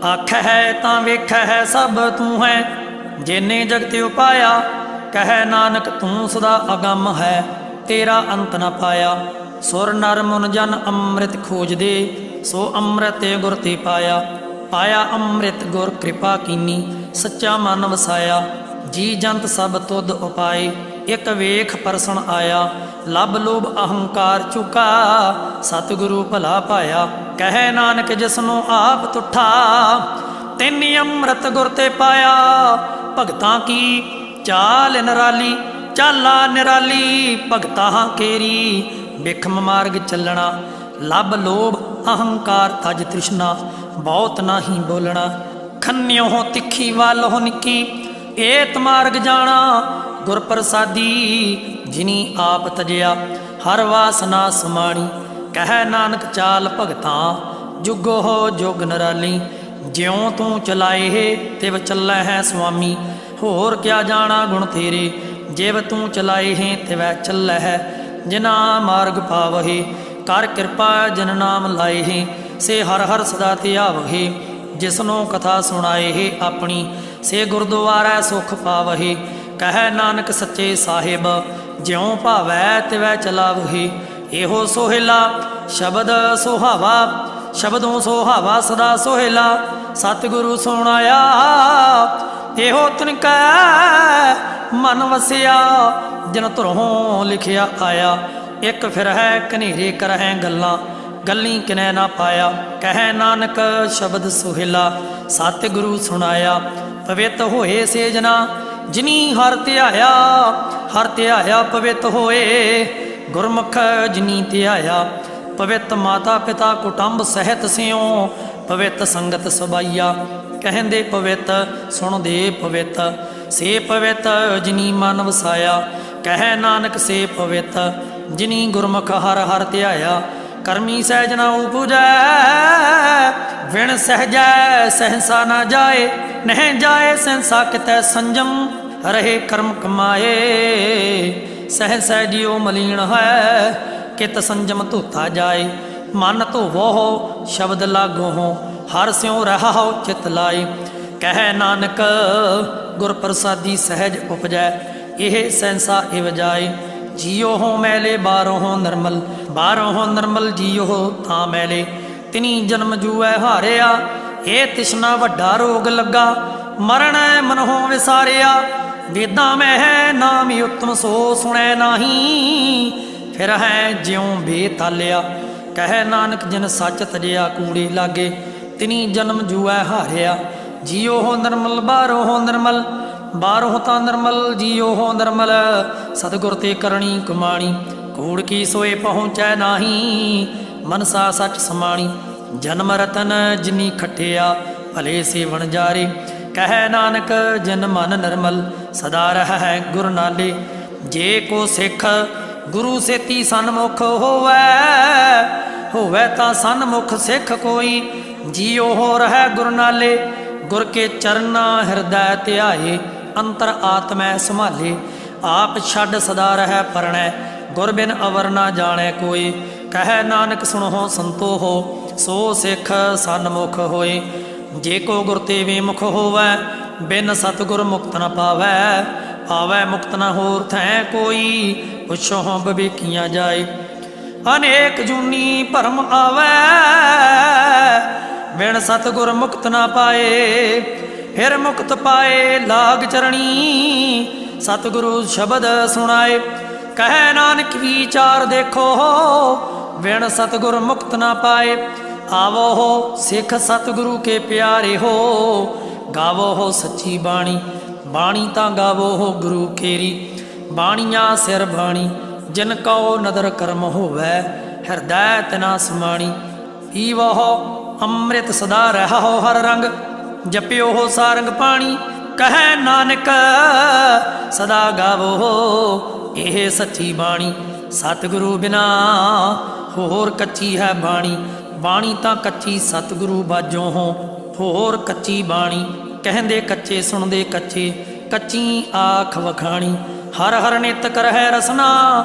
ਆਖੈ ਹੈ ਤਾਂ ਵੇਖੈ ਹੈ ਸਭ ਤੂੰ ਹੈ। ਜਿਨੇ ਜਗਤ ਉਪਾਇਆ, ਕਹੈ ਨਾਨਕ ਤੂੰ ਸਦਾ ਅਗੰਮ ਹੈ, ਤੇਰਾ ਅੰਤ ਨਾ ਪਾਇਆ। ਸੁਰ ਨਰ ਮੁਨ ਜਨ ਅੰਮ੍ਰਿਤ ਖੋਜਦੇ, ਸੋ ਅੰਮ੍ਰਿਤ ਗੁਰ ਤੇ ਪਾਇਆ। ਪਾਇਆ ਅੰਮ੍ਰਿਤ ਗੁਰ ਕਿਰਪਾ ਕੀਨੀ, ਸੱਚਾ ਮਨ ਵਸਾਇਆ। ਜੀ ਜੰਤ ਸਭ ਤੁਧ ਉਪਾਏ, ਇਕ ਵੇਖ ਪਰਸਣ ਆਇਆ। ਲਬ ਲੋਭ ਅਹੰਕਾਰ ਚੁਕਾ, ਸਤਿਗੁਰੂ ਭਲਾ ਪਾਇਆ। ਕਹੈ ਨਾਨਕ ਜਿਸਨੂੰ ਆਪ ਤੁਠਾ, ਤੈਨੀ ਅੰਮ੍ਰਿਤ ਗੁਰ ਤੇ ਪਾਇਆ। ਭਗਤਾਂ ਕੀ ਚਾਲ ਨਿਰਾਲੀ, ਚਾਲਾ ਨਿਰਾਲੀ, ਭਗਤਾਂ ਕੇਰੀ ਬਿਖਮ ਮਾਰਗ ਚੱਲਣਾ। ਲਬ ਲੋਭ ਅਹੰਕਾਰ ਤਜ ਤ੍ਰਿਸ਼ਨਾ, ਬਹੁਤ ਨਾਹੀਂ ਬੋਲਣਾ। ਖੰਨਿਓ ਹੋ ਤਿੱਖੀ ਵੱਲ ਹੋ ਨਿੱਕੀ, ਏਤ ਮਾਰਗ ਜਾਣਾ। ਗੁਰ ਪ੍ਰਸਾਦੀ ਜਿਨੀ ਆਪ ਤਜਿਆ, ਹਰ ਵਾਸਨਾ ਸਮਾਣੀ। ਕਹਿ ਨਾਨਕ ਚਾਲ ਭਗਤਾਂ, ਜੁਗੋ ਹੋ ਜੁਗ ਨਰਾਲੀ। ਜਿਉ ਤੂੰ ਚਲਾਏ ਤਿਵ ਚੱਲੈ ਹੈ ਸੁਆਮੀ, ਹੋਰ ਕਿਆ ਜਾਣਾ ਗੁਣ ਤੇਰੇ। ਜਿਵ ਤੂੰ ਚਲਾਏ ਹੈ ਤਿਵੈ ਚੱਲੈ ਹੈ, ਜਿਨਾ ਮਾਰਗ ਪਾਵਹਿ। ਕਰ ਕਿਰਪਾ ਜਿਨ ਨਾਮ ਲਾਏ ਹੈ, ਸੇ ਹਰ ਹਰ ਸਦਾ ਧਿਆਵਹਿ। ਜਿਸਨੂੰ ਕਥਾ ਸੁਣਾਏ ਹੈ ਆਪਣੀ, ਸੇ ਗੁਰਦੁਆਰੈ ਸੁਖ ਪਾਵਹਿ। ਕਹਿ ਨਾਨਕ ਸੱਚੇ ਸਾਹਿਬ, ਜਿਉ ਭਾਵੈ ਤਿਵੈ ਚਲਾਵਹਿ। ਇਹੋ ਸੋਹਿਲਾ ਸ਼ਬਦ ਸੁਹਾਵਾ, ਸ਼ਬਦੋਂ ਸੁਹਾਵਾ ਸਦਾ ਸੋਹਿਲਾ। ਸਤਿਗੁਰੂ ਸੁਣਾਇਆ ਇਹੋ ਤਿਨ ਕੈ ਮਨ ਵਸਿਆ, ਜਿਨ ਧੁਰੋਂ ਲਿਖਿਆ ਆਇਆ। ਇੱਕ ਫਿਰ ਹੈ ਕਨੇਰੇ ਕਰਹਿ ਗੱਲਾਂ, ਗੱਲੀ ਕਿਨੈ ਨਾ ਪਾਇਆ। ਕਹਿ ਨਾਨਕ ਸ਼ਬਦ ਸੁਹਿਲਾ, ਸਤਿਗੁਰੂ ਸੁਣਾਇਆ। ਪਵਿੱਤ ਹੋਏ ਸੇ ਜਨਾ, ਜਿਨੀ ਹਰ ਧਿਆਇਆ। ਹਰ ਧਿਆਇਆ ਪਵਿੱਤ ਹੋਏ, ਗੁਰਮੁਖ ਜਿਨੀ ਧਿਆਇਆ। ਪਵਿੱਤ ਮਾਤਾ ਪਿਤਾ ਕੁਟੰਬ ਸਹਿਤ ਸਿਉ, ਪਵਿੱਤ ਸੰਗਤ ਸਬਾਈਆ। ਕਹਿੰਦੇ ਪਵਿੱਤ ਸੁਣਦੇ ਪਵਿੱਤ, ਸੇ ਪਵਿੱਤ ਜਿਨੀ ਮਨ ਵਸਾਇਆ। ਕਹਿ ਨਾਨਕ ਸੇ ਪਵਿੱਤ, ਜਿਨੀ ਗੁਰਮੁਖ ਹਰ ਹਰ ਧਿਆਇਆ। ਕਰਮੀ ਸਹਿਜ ਨਾ ਉਪਜੈ, ਵਿਣ ਸਹਿਜੈ ਸਹਸਾ ਨਾ ਜਾਏ। ਨਹਿ ਜਾਏ ਸਹਸਾ ਕਿਤੈ ਸੰਜਮ, ਰਹੇ ਕਰਮ ਕਮਾਏ। ਸਹਿ ਜਿਉ ਮਲੀਨ ਹੈ, ਕਿਤ ਸੰਜਮ ਧੋਤਾ ਜਾਏ। ਮਨ ਧੋਵੋ ਸ਼ਬਦ ਲਾਗੋ ਹੋ, ਹਰ ਸਿਉ ਰਹਾਉ ਚਿਤ ਲਾਏ। ਕਹਿ ਨਾਨਕ ਗੁਰ ਪ੍ਰਸਾਦੀ ਸਹਿਜ ਉਪਜੈ, ਇਹ ਸਹਸਾ ਇਵ ਜਾਏ। ਜੀਉ ਹੋ ਮੈਲੇ ਬਾਹਰੋਂ ਹੋ ਨਿਰਮਲ, ਬਾਹਰੋਂ ਹੋ ਨਿਰਮਲ ਜੀਉ ਤਾਂ ਮੈਲੇ। ਤਿਨੀ ਜਨਮ ਜੂਐ ਹਾਰਿਆ, ਇਹ ਤਿਸ਼ਨਾ ਵੱਡਾ ਰੋਗ ਲੱਗਾ। ਮਰਨ ਮਨਹੁ ਵਿਸਾਰਿਆ, ਵੇਦਾਂ ਮੈਂ ਹੈ ਨਾਮ ਉਤਮ ਸੋ ਸੁਣੈ ਨਾਹੀਂ। ਫਿਰ ਹੈ ਜਿਉ ਬੇਤਾਲਿਆ। ਕਹਿ ਨਾਨਕ ਜਿਨ ਸੱਚ ਤਜਿਆ ਕੂੜੇ ਲਾਗੇ, ਤਿਨੀ ਜਨਮ ਜੂਐ ਹਾਰਿਆ। ਜੀਉ ਹੋ ਨਿਰਮਲ ਬਾਹਰੋਂ ਹੋ ਨਿਰਮਲ, ਬਾਹਰੋਂ ਤਾਂ ਨਿਰਮਲ ਜੀਉ ਹੋ ਨਿਰਮਲ। ਸਤਿਗੁਰ ਤੇ ਕਰਨੀ ਕਮਾਣੀ, ਕੂੜ ਕੀ ਸੋਏ ਪਹੁੰਚੈ ਨਾਹੀਂ। ਮਨਸਾ ਸੱਚ ਸਮਾਣੀ, ਜਨਮ ਰਤਨ ਜਿਨੀ ਖਟਿਆ, ਭਲੇ ਸੇਵਨ ਜਾਰੇ। ਕਹਿ ਨਾਨਕ ਜਿਨ ਮਨ ਨਿਰਮਲ, ਸਦਾ ਰਹਿ ਗੁਰ ਨਾਲੇ। ਜੇ ਕੋ ਸਿੱਖ ਗੁਰੂ ਸੇਤੀ ਸਨਮੁਖ ਹੋਵੈ ਤਾਂ ਸਨਮੁਖ ਸਿੱਖ ਕੋਈ। ਜੀਉ ਹੋ ਰਹਿ ਗੁਰ ਨਾਲੇ, ਗੁਰ ਕੇ ਚਰਨਾ ਹਿਰਦੈ ਧਿਆਏ। ਅੰਤਰ ਆਤਮੈ ਸੰਭਾਲੇ, ਆਪ ਛੱਡ ਸਦਾ ਰਹਿ ਪਰਣੈ। ਗੁਰ ਬਿਨ ਅਵਰ ਨਾ ਜਾਣੈ ਕੋਈ। ਕਹਿ ਨਾਨਕ ਸੁਣੋ ਸੰਤੋ ਹੋ, ਸੋ ਸਿੱਖ ਸਨਮੁਖ ਹੋਏ। ਜੇ ਕੋ ਗੁਰ ਤੇ ਵਿਮੁਖ ਹੋਵੈ, ਬਿਨ ਸਤਿਗੁਰ ਮੁਕਤ ਨ ਪਾਵੈ। ਪਾਵੈ ਮੁਕਤ ਨ ਹੋਰ ਥੈ ਕੋਈ, ਪੁੱਛੋ ਬਵੇਕੀਆਂ ਜਾਏ। ਅਨੇਕ ਜੂਨੀ ਭਰਮ ਆਵੈ, ਬਿਨ ਸਤਿਗੁਰ ਮੁਕਤ ਨ ਪਾਏ। ਫਿਰ ਮੁਕਤ ਪਾਏ ਲਾਗ ਚਰਣੀ, ਸਤਿਗੁਰੂ ਸ਼ਬਦ ਸੁਣਾਏ। ਕਹਿ ਨਾਨਕ ਵਿਚਾਰ ਦੇਖੋ, बिन सतगुर मुक्त ना पाए। आवो हो सिख सतगुरु के प्यारे हो, गावो हो सच्ची बाणी, बाणी ता गावो हो गुरु केरी। बाणियाँ सिर बाणी, जिन कौ नदर कर्म होवै, हृदय तना समाणी। पीवो हो अमृत सदा रहो हर रंग, जपियो हो सारंग पाणी। कहे नानक सदा गावो हो ਇਹ ਸੱਚੀ ਬਾਣੀ। ਸਤਿਗੁਰੂ ਬਿਨਾ ਹੋਰ ਕੱਚੀ ਹੈ ਬਾਣੀ, ਬਾਣੀ ਤਾਂ ਕੱਚੀ ਸਤਿਗੁਰੂ ਬਾਝੋਂ ਹੋ, ਹੋਰ ਕੱਚੀ ਬਾਣੀ। ਕਹਿੰਦੇ ਕੱਚੇ ਸੁਣਦੇ ਕੱਚੇ, ਕੱਚੀ ਆਖ ਵਖਾਣੀ। ਹਰ ਹਰ ਨਿਤ ਕਰਹਿ ਰਸਨਾ,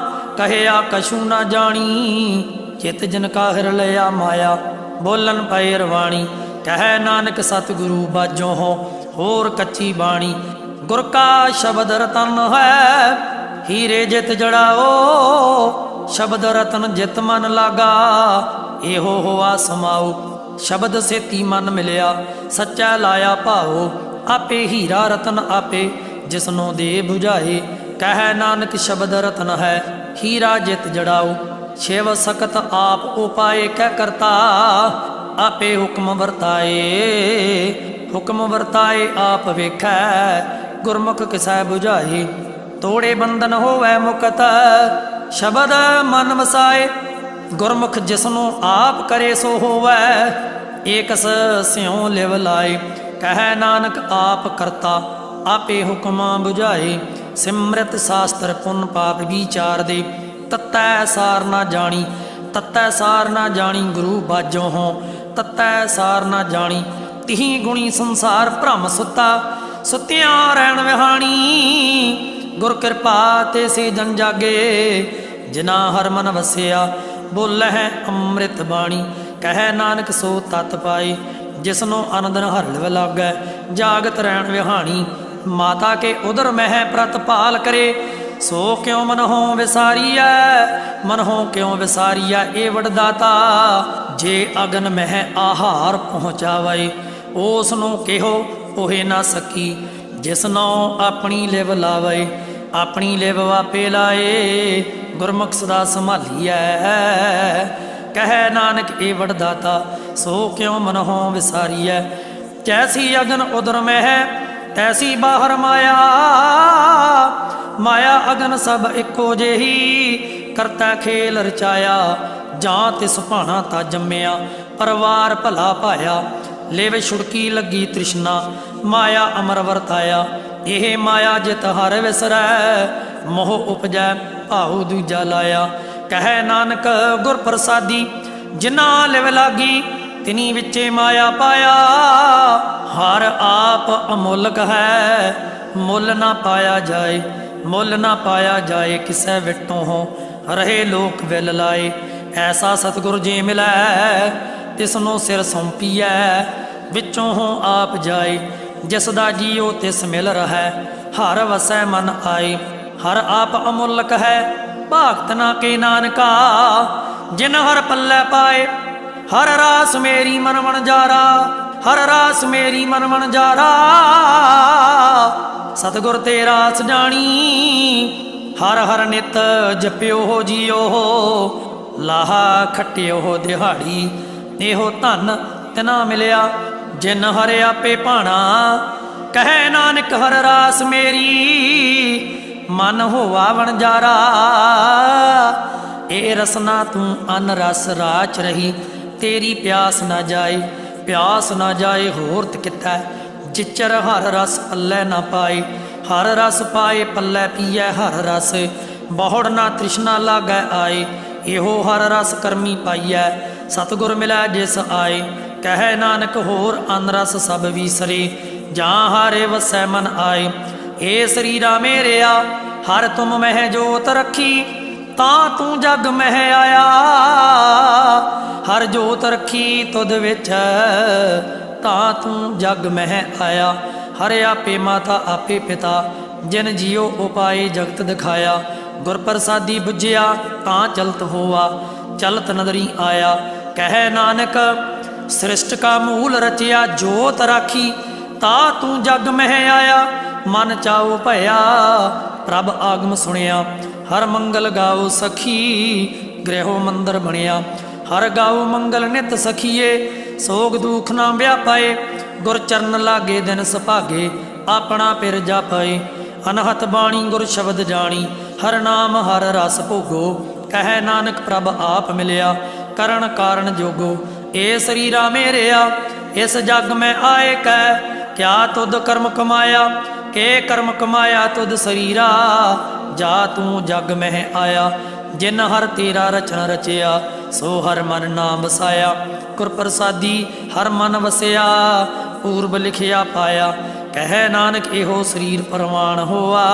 ਕਹਿਆ ਕਛੂ ਨਾ ਜਾਣੀ। ਚਿਤ ਜਿਨ ਕਾ ਹਿਰ ਲਿਆ ਮਾਇਆ, ਬੋਲਨ ਪਏ ਰਵਾਣੀ। ਕਹਿ ਨਾਨਕ ਸਤਿਗੁਰੂ ਬਾਝੋਂ ਹੋ, ਹੋਰ ਕੱਚੀ ਬਾਣੀ। ਗੁਰ ਕਾ ਸ਼ਬਦ ਰਤਨ ਹੈ, ਹੀਰੇ ਜਿਤ ਜੜਾਓ। ਸ਼ਬਦ ਰਤਨ ਜਿਤ ਮਨ ਲਾਗਾ, ਇਹੋ ਹੋਆ ਸਮਾਓ। ਸ਼ਬਦ ਸੇਤੀ ਮਨ ਮਿਲਿਆ, ਸੱਚਾ ਲਾਇਆ ਭਾਓ। ਆਪੇ ਹੀਰਾ ਰਤਨ ਆਪੇ, ਜਿਸਨੋਂ ਦੇ 부ਝਾਏ। ਕਹਿ ਨਾਨਕ ਸ਼ਬਦ ਰਤਨ ਹੈ, ਹੀਰਾ ਜਿਤ ਜੜਾਓ। ਸ਼ਿਵ ਸਕਤ ਆਪ ਉਪਾਏ ਕਹਿ ਕਰਤਾ, ਆਪੇ ਹੁਕਮ ਵਰਤਾਏ। ਹੁਕਮ ਵਰਤਾਏ ਆਪ ਵੇਖੈ, ਗੁਰਮੁਖ ਕਿਸੈ 부ਝਾਏ। ਤੋੜੇ ਬੰਧਨ ਹੋਵੈ ਮੁਕਤ, ਸ਼ਬਦ ਮਨ ਵਸਾਏ। ਗੁਰਮੁਖ ਜਿਸਨੂੰ ਆਪ ਕਰੇ ਸੋ ਹੋਵੈ, ਏਕਸ ਸਿਉ ਲਿਵ ਲਾਏ। ਕਹਿ ਨਾਨਕ ਆਪ ਕਰਤਾ, ਆਪੇ ਹੁਕਮਾਂ 부ਝਾਏ। ਸਿਮਰਤ ਸ਼ਾਸਤਰ ਪੁੰਨ ਪਾਪ ਵਿਚਾਰ ਦੇ, ਤਤੈ ਸਾਰ ਨਾ ਜਾਣੀ। ਤਤੈ ਸਾਰ ਨਾ ਜਾਣੀ ਗੁਰੂ ਬਾਝੋਂ ਹੋ, ਤਤੈ ਸਾਰ ਨਾ ਜਾਣੀ। ਤਿਹੀ ਗੁਣੀ ਸੰਸਾਰ ਭ੍ਰਮ ਸੁੱਤਾ, ਸੁੱਤਿਆਂ ਰਹਿਣ ਵਿਹਾਣੀ। ਗੁਰ ਕਿਰਪਾ ਤੇ ਸੇ ਜਨ ਜਾਗੇ, ਜਿਨਾ ਹਰ ਮਨ ਵਸਿਆ। ਬੋਲਹਿ ਅੰਮ੍ਰਿਤ ਬਾਣੀ, ਕਹਿ ਨਾਨਕ ਸੋ ਤਤ ਪਾਏ। ਜਿਸਨੋਂ ਅਨੰਦਨ ਹਰ ਲਿਵ ਲਾਗੈ, ਜਾਗਤ ਰਹਿਣ ਵਿਹਾਣੀ। ਮਾਤਾ ਕੇ ਉਦਰ ਮਹਿ ਪ੍ਰਤਪਾਲ ਕਰੇ, ਸੋ ਕਿਉ ਮਨਹੁ ਵਿਸਾਰੀਐ। ਮਨਹੁ ਕਿਉ ਵਿਸਾਰੀਐ ਇਹ ਵਡਦਾਤਾ, ਜੇ ਅਗਨ ਮਹਿ ਆਹਾਰ ਪਹੁੰਚਾਵੇ। ਉਸ ਨੂੰ ਕਿਹੋ ਉਹੇ ਨਾ ਸਕੀ, ਜਿਸਨੋਂ ਆਪਣੀ ਲਿਵ ਲਾਵੇ। ਆਪਣੀ ਲਿਵ ਵਾਪੇ ਲਾਏ, ਗੁਰਮੁਖ ਸਦਾ ਸੰਭਾਲੀਐ। ਕਹਿ ਨਾਨਕ ਇਹ ਵਡਦਾਤਾ, ਸੋ ਕਿਉ ਮਨਹੁ ਵਿਸਾਰੀਐ। ਜੈਸੀ ਅਗਨ ਉਦਰ ਮਹਿ, ਤੈਸੀ ਬਾਹਰ ਮਾਇਆ। ਮਾਇਆ ਅਗਨ ਸਭ ਇੱਕੋ ਜਿਹੀ, ਕਰਤਾ ਖੇਲ ਰਚਾਇਆ। ਜਾਂ ਤਿਸ ਭਾਣਾ ਤਾ ਜੰਮਿਆ, ਪਰਵਾਰ ਭਲਾ ਪਾਇਆ। ਲਿਵ ਛੁੜਕੀ ਲੱਗੀ ਤ੍ਰਿਸ਼ਨਾ, ਮਾਇਆ ਅਮਰ ਵਰਤਾਇਆ। ਇਹ ਮਾਇਆ ਜਿਤ ਹਰ ਵਿਸਰੈ, ਮੋਹ ਉਪਜੈ ਭਾਉ ਦੂਜਾ ਲਾਇਆ। ਕਹਿ ਨਾਨਕ ਗੁਰ ਪ੍ਰਸਾਦੀ, ਜਿਨ੍ਹਾਂ ਲਿਵ ਲਾਗੀ, ਤਿਨੀ ਵਿੱਚੇ ਮਾਇਆ ਪਾਇਆ। ਹਰ ਆਪ ਅਮੁੱਲਕ ਹੈ, ਮੁੱਲ ਨਾ ਪਾਇਆ ਜਾਏ। ਮੁੱਲ ਨਾ ਪਾਇਆ ਜਾਏ ਕਿਸੈ ਵਿਟੋਂ ਹੋ, ਰਹੇ ਲੋਕ ਵਿਲ ਲਾਏ। ਐਸਾ ਸਤਿਗੁਰ ਜੇ ਮਿਲੈ, ਤਿਸਨੂੰ ਸਿਰ ਸੌਂਪੀਐ। ਵਿੱਚੋਂ ਹੋ ਆਪ ਜਾਏ, ਜਿਸ ਦਾ ਜੀਉ ਤਿਸ ਮਿਲ ਰਹੈ। ਹਰ ਵਸੈ ਮਨ ਆਏ, ਹਰ ਆਪ ਅਮੁੱਲਕ ਹੈ। ਭਗਤ ਨਾ ਕੇ ਨਾਨਕਾ, ਜਿਨ ਹਰ ਪੱਲੇ ਪਾਏ। ਹਰ ਰਾਸ ਮੇਰੀ ਮਨ ਵਣਜਾਰਾ, ਹਰ ਰਾਸ ਮੇਰੀ ਮਨ ਵਣਜਾਰਾ। ਸਤਿਗੁਰ ਤੇ ਰਾਸ ਜਾਣੀ, ਹਰ ਹਰ ਨਿਤ ਜਪਿਓ ਹੋ ਜੀਓ। ਲਾਹਾ ਖੱਟਿਓ ਹੋ ਦਿਹਾੜੀ, ਇਹੋ ਧਨ ਤਿਨਾ ਮਿਲਿਆ, ਜਿਨ ਹਰ ਆਪੇ ਭਾਣਾ। ਕਹਿ ਨਾਨਕ ਹਰ ਰਾਸ ਮੇਰੀ, ਮਨ ਹੋਵਾ ਵਣਜਾਰਾ। ਇਹ ਰਸਨਾ ਤੂੰ ਅਨ ਰਸ ਰਾਚ ਰਹੀ, ਤੇਰੀ ਪਿਆਸ ਨਾ ਜਾਏ। ਪਿਆਸ ਨਾ ਜਾਏ ਹੋਰਤ ਕਿਥੈ, ਜਿਚਰ ਹਰ ਰਸ ਪੱਲੇ ਨਾ ਪਾਏ। ਹਰ ਰਸ ਪਾਏ ਪੱਲੇ ਪੀਐ ਹਰ ਰਸ, ਬਹੁੜ ਨਾ ਤ੍ਰਿਸ਼ਨਾ ਲਾਗੈ ਆਏ। ਇਹੋ ਹਰ ਰਸ ਕਰਮੀ ਪਾਈਐ, ਸਤਿਗੁਰ ਮਿਲੈ ਜਿਸ ਆਏ। ਕਹਿ ਨਾਨਕ ਹੋਰ ਅਨ ਰਸ ਸਭ ਵੀਸਰੇ, ਜਾਂ ਹਾਰੇ ਵਸੈ ਮਨ ਆਏ। ਏ ਸਰੀਰਾ ਮੇਰਿਆ, ਹਰ ਤੁਮ ਮਹਿ ਜੋਤ ਰੱਖੀ, ਤਾਂ ਤੂੰ ਜਗ ਮਹਿ ਆਇਆ। ਹਰ ਜੋਤ ਰੱਖੀ ਤੁਧ ਵਿੱਚ, ਤਾਂ ਤੂੰ ਜਗ ਮਹਿ ਆਇਆ। ਹਰ ਆਪੇ ਮਾਤਾ ਆਪੇ ਪਿਤਾ, ਜਿਨ ਜੀਉ ਉਪਾਏ ਜਗਤ ਦਿਖਾਇਆ। ਗੁਰ ਪ੍ਰਸਾਦੀ ਬੁਝਿਆ ਤਾਂ ਚਲਤ ਹੋਆ, ਚਲਤ ਨਦਰੀ ਆਇਆ। ਕਹਿ ਨਾਨਕ ਸ੍ਰਿਸ਼ਟ ਕਾ ਮੂਲ ਰਚਿਆ, ਜੋਤ ਰਾਖੀ, ਤਾ ਤੂੰ ਜਗ ਮਹਿ ਆਇਆ। ਮਨ ਚਾਉ ਭਇਆ, ਪ੍ਰਭ ਆਗਮ ਸੁਣਿਆ। ਹਰ ਮੰਗਲ ਗਾਓ ਸਖੀ, ਗ੍ਰਹਿਓ ਮੰਦਰ ਬਣਿਆ। ਹਰ ਗਾਉ ਮੰਗਲ ਨਿਤ ਸਖੀਏ, ਸੋਗ ਦੁਖ ਨਾ ਵਿਆਪਾਏ। ਗੁਰ ਚਰਨ ਲਾਗੇ ਦਿਨ ਸੁਭਾਗੇ, ਆਪਣਾ ਪਿਰ ਜਾਪਾਏ। ਅਨਹਤ ਬਾਣੀ ਗੁਰ ਸ਼ਬਦ ਜਾਣੀ, ਹਰ ਨਾਮ ਹਰ ਰਸ ਭੋਗੋ। ਕਹਿ ਨਾਨਕ ਪ੍ਰਭ ਆਪ ਮਿਲਿਆ, ਕਰਨ ਕਾਰਨ ਜੋਗੋ। ਏ ਸਰੀਰਾ ਮੇਰਿਆ ਇਸ ਜਗ ਮੈਂ ਆਏ ਕੈ, ਕਿਆ ਤੁਧ ਕਰਮ ਕਮਾਇਆ। ਕੇ ਕਰਮ ਕਮਾਇਆ ਤੁਧ ਸਰੀਰਾ, ਜਾ ਤੂੰ ਜਗ ਮਹਿ ਆਇਆ। ਜਿਨ ਹਰ ਤੇਰਾ ਰਚਨ ਰਚਿਆ, ਸੋ ਹਰ ਮਨ ਨਾਮ ਵਸਾਇਆ। ਗੁਰ ਪ੍ਰਸਾਦੀ ਹਰ ਮਨ ਵਸਿਆ, ਪੂਰਬ ਲਿਖਿਆ ਪਾਇਆ। ਕਹਿ ਨਾਨਕ ਇਹੋ ਸਰੀਰ ਪ੍ਰਵਾਨ ਹੋਆ,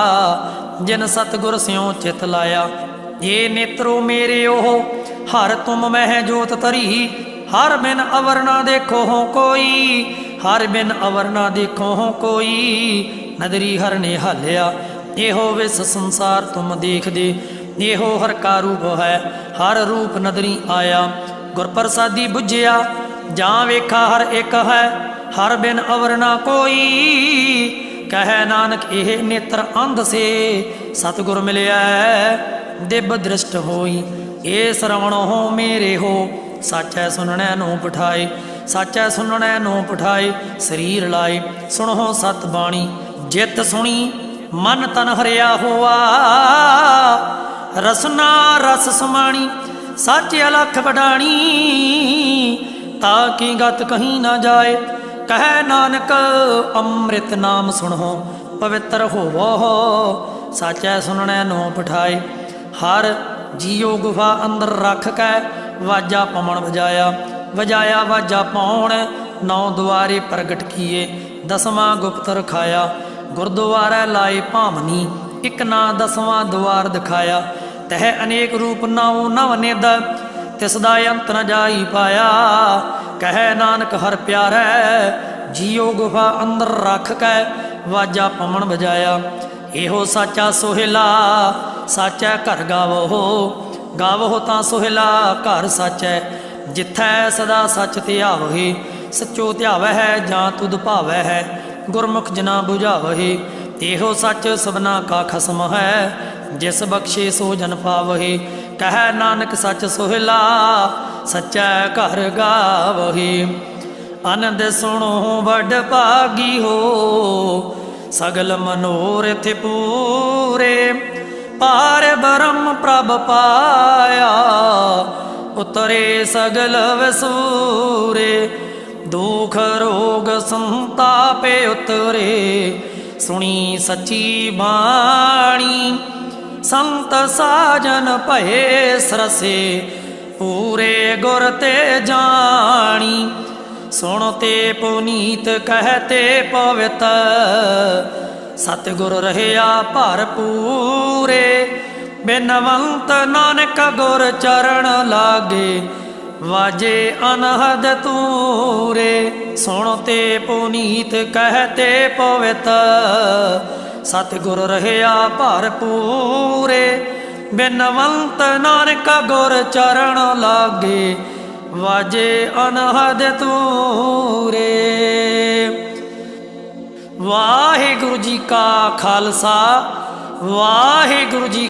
ਜਿਨ ਸਤਿਗੁਰ ਸਿਉ ਚਿਤ ਲਾਇਆ। ਏ ਨੇਤਰੋ ਮੇਰੇ ਉਹ ਹਰ ਤੁਮ ਮਹਿ ਜੋਤ ਤਰੀ, ਹਰ ਬਿਨ ਅਵਰ ਨਾ ਦੇਖੋ ਹੋ ਕੋਈ। ਹਰ ਬਿਨ ਅਵਰ ਨਾ ਦੇਖੋ ਹੋ ਕੋਈ, ਨਦਰੀ ਹਰ ਨੇ ਹਾਲਿਆ। ਇਹੋ ਵਿਸ ਸੰਸਾਰ ਤੁਮ ਦੇਖਦੇ, ਇਹੋ ਹਰ ਕਾ ਰੂਪ ਹੈ, ਹਰ ਰੂਪ ਨਦਰੀ ਆਇਆ। ਗੁਰ ਪ੍ਰਸਾਦੀ ਬੁਝਿਆ ਜਾਂ ਵੇਖਾ ਹਰ ਇੱਕ ਹੈ, ਹਰ ਬਿਨ ਅਵਰ ਨਾ ਕੋਈ। ਕਹਿ ਨਾਨਕ ਇਹ ਨੇਤਰ ਅੰਧ ਸੇ, ਸਤਿਗੁਰ ਮਿਲਿਆ ਦਿਵ ਦ੍ਰਿਸ਼ਟ ਹੋਈ। ਇਹ ਸਰਵਣੋ ਹੋ ਮੇਰੇ ਹੋ, ਸਾਚੈ ਸੁਣਨੈ ਨੂੰ ਪਠਾਏ। ਸਾਚੈ ਸੁਣਨੈ ਨੂੰ ਪਠਾਏ, ਸਰੀਰ ਲਾਏ। ਸੁਣੋ ਸਤ ਬਾਣੀ ਜਿਤ ਸੁਣੀ, ਮਨ ਤਨ ਹਰਿਆ ਹੋਆ। ਰਸਨਾ ਰਸ ਸਮਾਣੀ, ਸੱਚ ਅਲਖ ਵਡਾਣੀ। ਤਾਂ ਕੀ ਗਤ ਕਹੀਂ ਨਾ ਜਾਏ, ਕਹਿ ਨਾਨਕ ਅੰਮ੍ਰਿਤ ਨਾਮ ਸੁਣੋ, ਪਵਿੱਤਰ ਹੋਵੋ। ਸਾਚੈ ਸੁਣਨੈ ਨੂੰ ਪਠਾਏ। ਹਰ ਜੀਉ ਗੁਫਾ ਅੰਦਰ ਰੱਖ ਕੇ, ਵਾਜਾ ਪਵਣ ਵਜਾਇਆ। ਵਜਾਇਆ ਵਾਜਾ ਪਾਉਣ, ਨੌ ਦੁਆਰੇ ਪ੍ਰਗਟ ਕੀਏ। ਦਸਵਾਂ ਗੁਪਤ ਰਖਾਇਆ, ਗੁਰਦੁਆਰਾ ਲਾਏ ਭਾਮਨੀ। ਇੱਕ ਨਾ ਦਸਵਾਂ ਦੁਆਰ ਦਿਖਾਇਆ। ਤਹਿ ਅਨੇਕ ਰੂਪ ਨੌ ਨਵ ਨਿਦ, ਤਿਸ ਦਾ ਅੰਤ ਨ ਜਾਈ ਪਾਇਆ। ਕਹਿ ਨਾਨਕ ਹਰ ਪਿਆਰੈ, ਜੀਉ ਗੁਫਾ ਅੰਦਰ ਰੱਖ ਕੇ, ਵਾਜਾ ਪਵਣ ਵਜਾਇਆ। ਇਹੋ ਸਾਚਾ ਸੋਹਿਲਾ, ਸਾਚੈ ਘਰ ਗਾਵੋ। ਗਾਵੋ ਤਾਂ ਸੋਹਿਲਾ ਘਰ ਸਾਚੈ, ਜਿੱਥੈ ਸਦਾ ਸੱਚ ਧਿਆਵਹਿ। ਸੱਚੋ ਧਿਆਵਹਿ ਜਾਂ ਤੁਧ ਭਾਵੈ ਹੈ, ਗੁਰਮੁਖ ਜਨਾ ਬੁਝਾਵਹਿ। ਇਹੋ ਸੱਚ ਸਭਨਾ ਕਾ ਖਸਮ ਹੈ, ਜਿਸ ਬਖਸ਼ੇ ਸੋ ਜਨ ਪਾਵਹਿ। ਕਹਿ ਨਾਨਕ ਸੱਚ ਸੋਹਿਲਾ, ਸੱਚੈ ਘਰ ਗਾਵਹਿ। ਆਨੰਦ ਸੁਣੋ ਵੱਡ ਭਾਗੀ ਹੋ, ਸਗਲ ਮਨੋਰਥ ਪੂਰੇ। ਪਾਰ ਬ੍ਰਹਮ ਪ੍ਰਭ ਪਾਇਆ, ਉਤਰੇ ਸਗਲ ਵਸੂਰੇ। ਦੁਖ ਰੋਗ ਸੰਤਾਪੇ ਉਤਰੇ, ਸੁਣੀ ਸੱਚੀ ਬਾਣੀ। ਸੰਤ ਸਾਜਨ ਭਏ ਸਰਸੇ, ਪੂਰੇ ਗੁਰ ਤੇ ਜਾਣੀ। ਸੁਣ ਤੇ ਪੁਨੀਤ ਕਹਤੇ ਪਵਿੱਤ, ਸਤਿਗੁਰ ਰਹਿਆ ਭਰਪੂਰੇ। ਬਿਨਵੰਤ ਨਾਨਕ ਗੁਰ ਚਰਨ ਲਾਗੇ, ਵਾਜੇ ਅਨਹਦ ਤੂਰੇ। ਸੁਣ ਤੇ ਪੁਨੀਤ ਕਹਤੇ ਪਵਿੱਤ, ਸਤਿਗੁਰ ਰਹਿਆ ਭਰਪੂਰੇ। ਬਿਨਵੰਤ ਨਾਨਕ ਗੁਰ ਚਰਨ ਲਾਗੇ, ਵਾਜੇ ਅਨਹਦ ਤੂਰੇ। ਵਾਹਿਗੁਰੂ ਜੀ ਕਾ ਖਾਲਸਾ, ਵਾਹਿਗੁਰੂ ਜੀ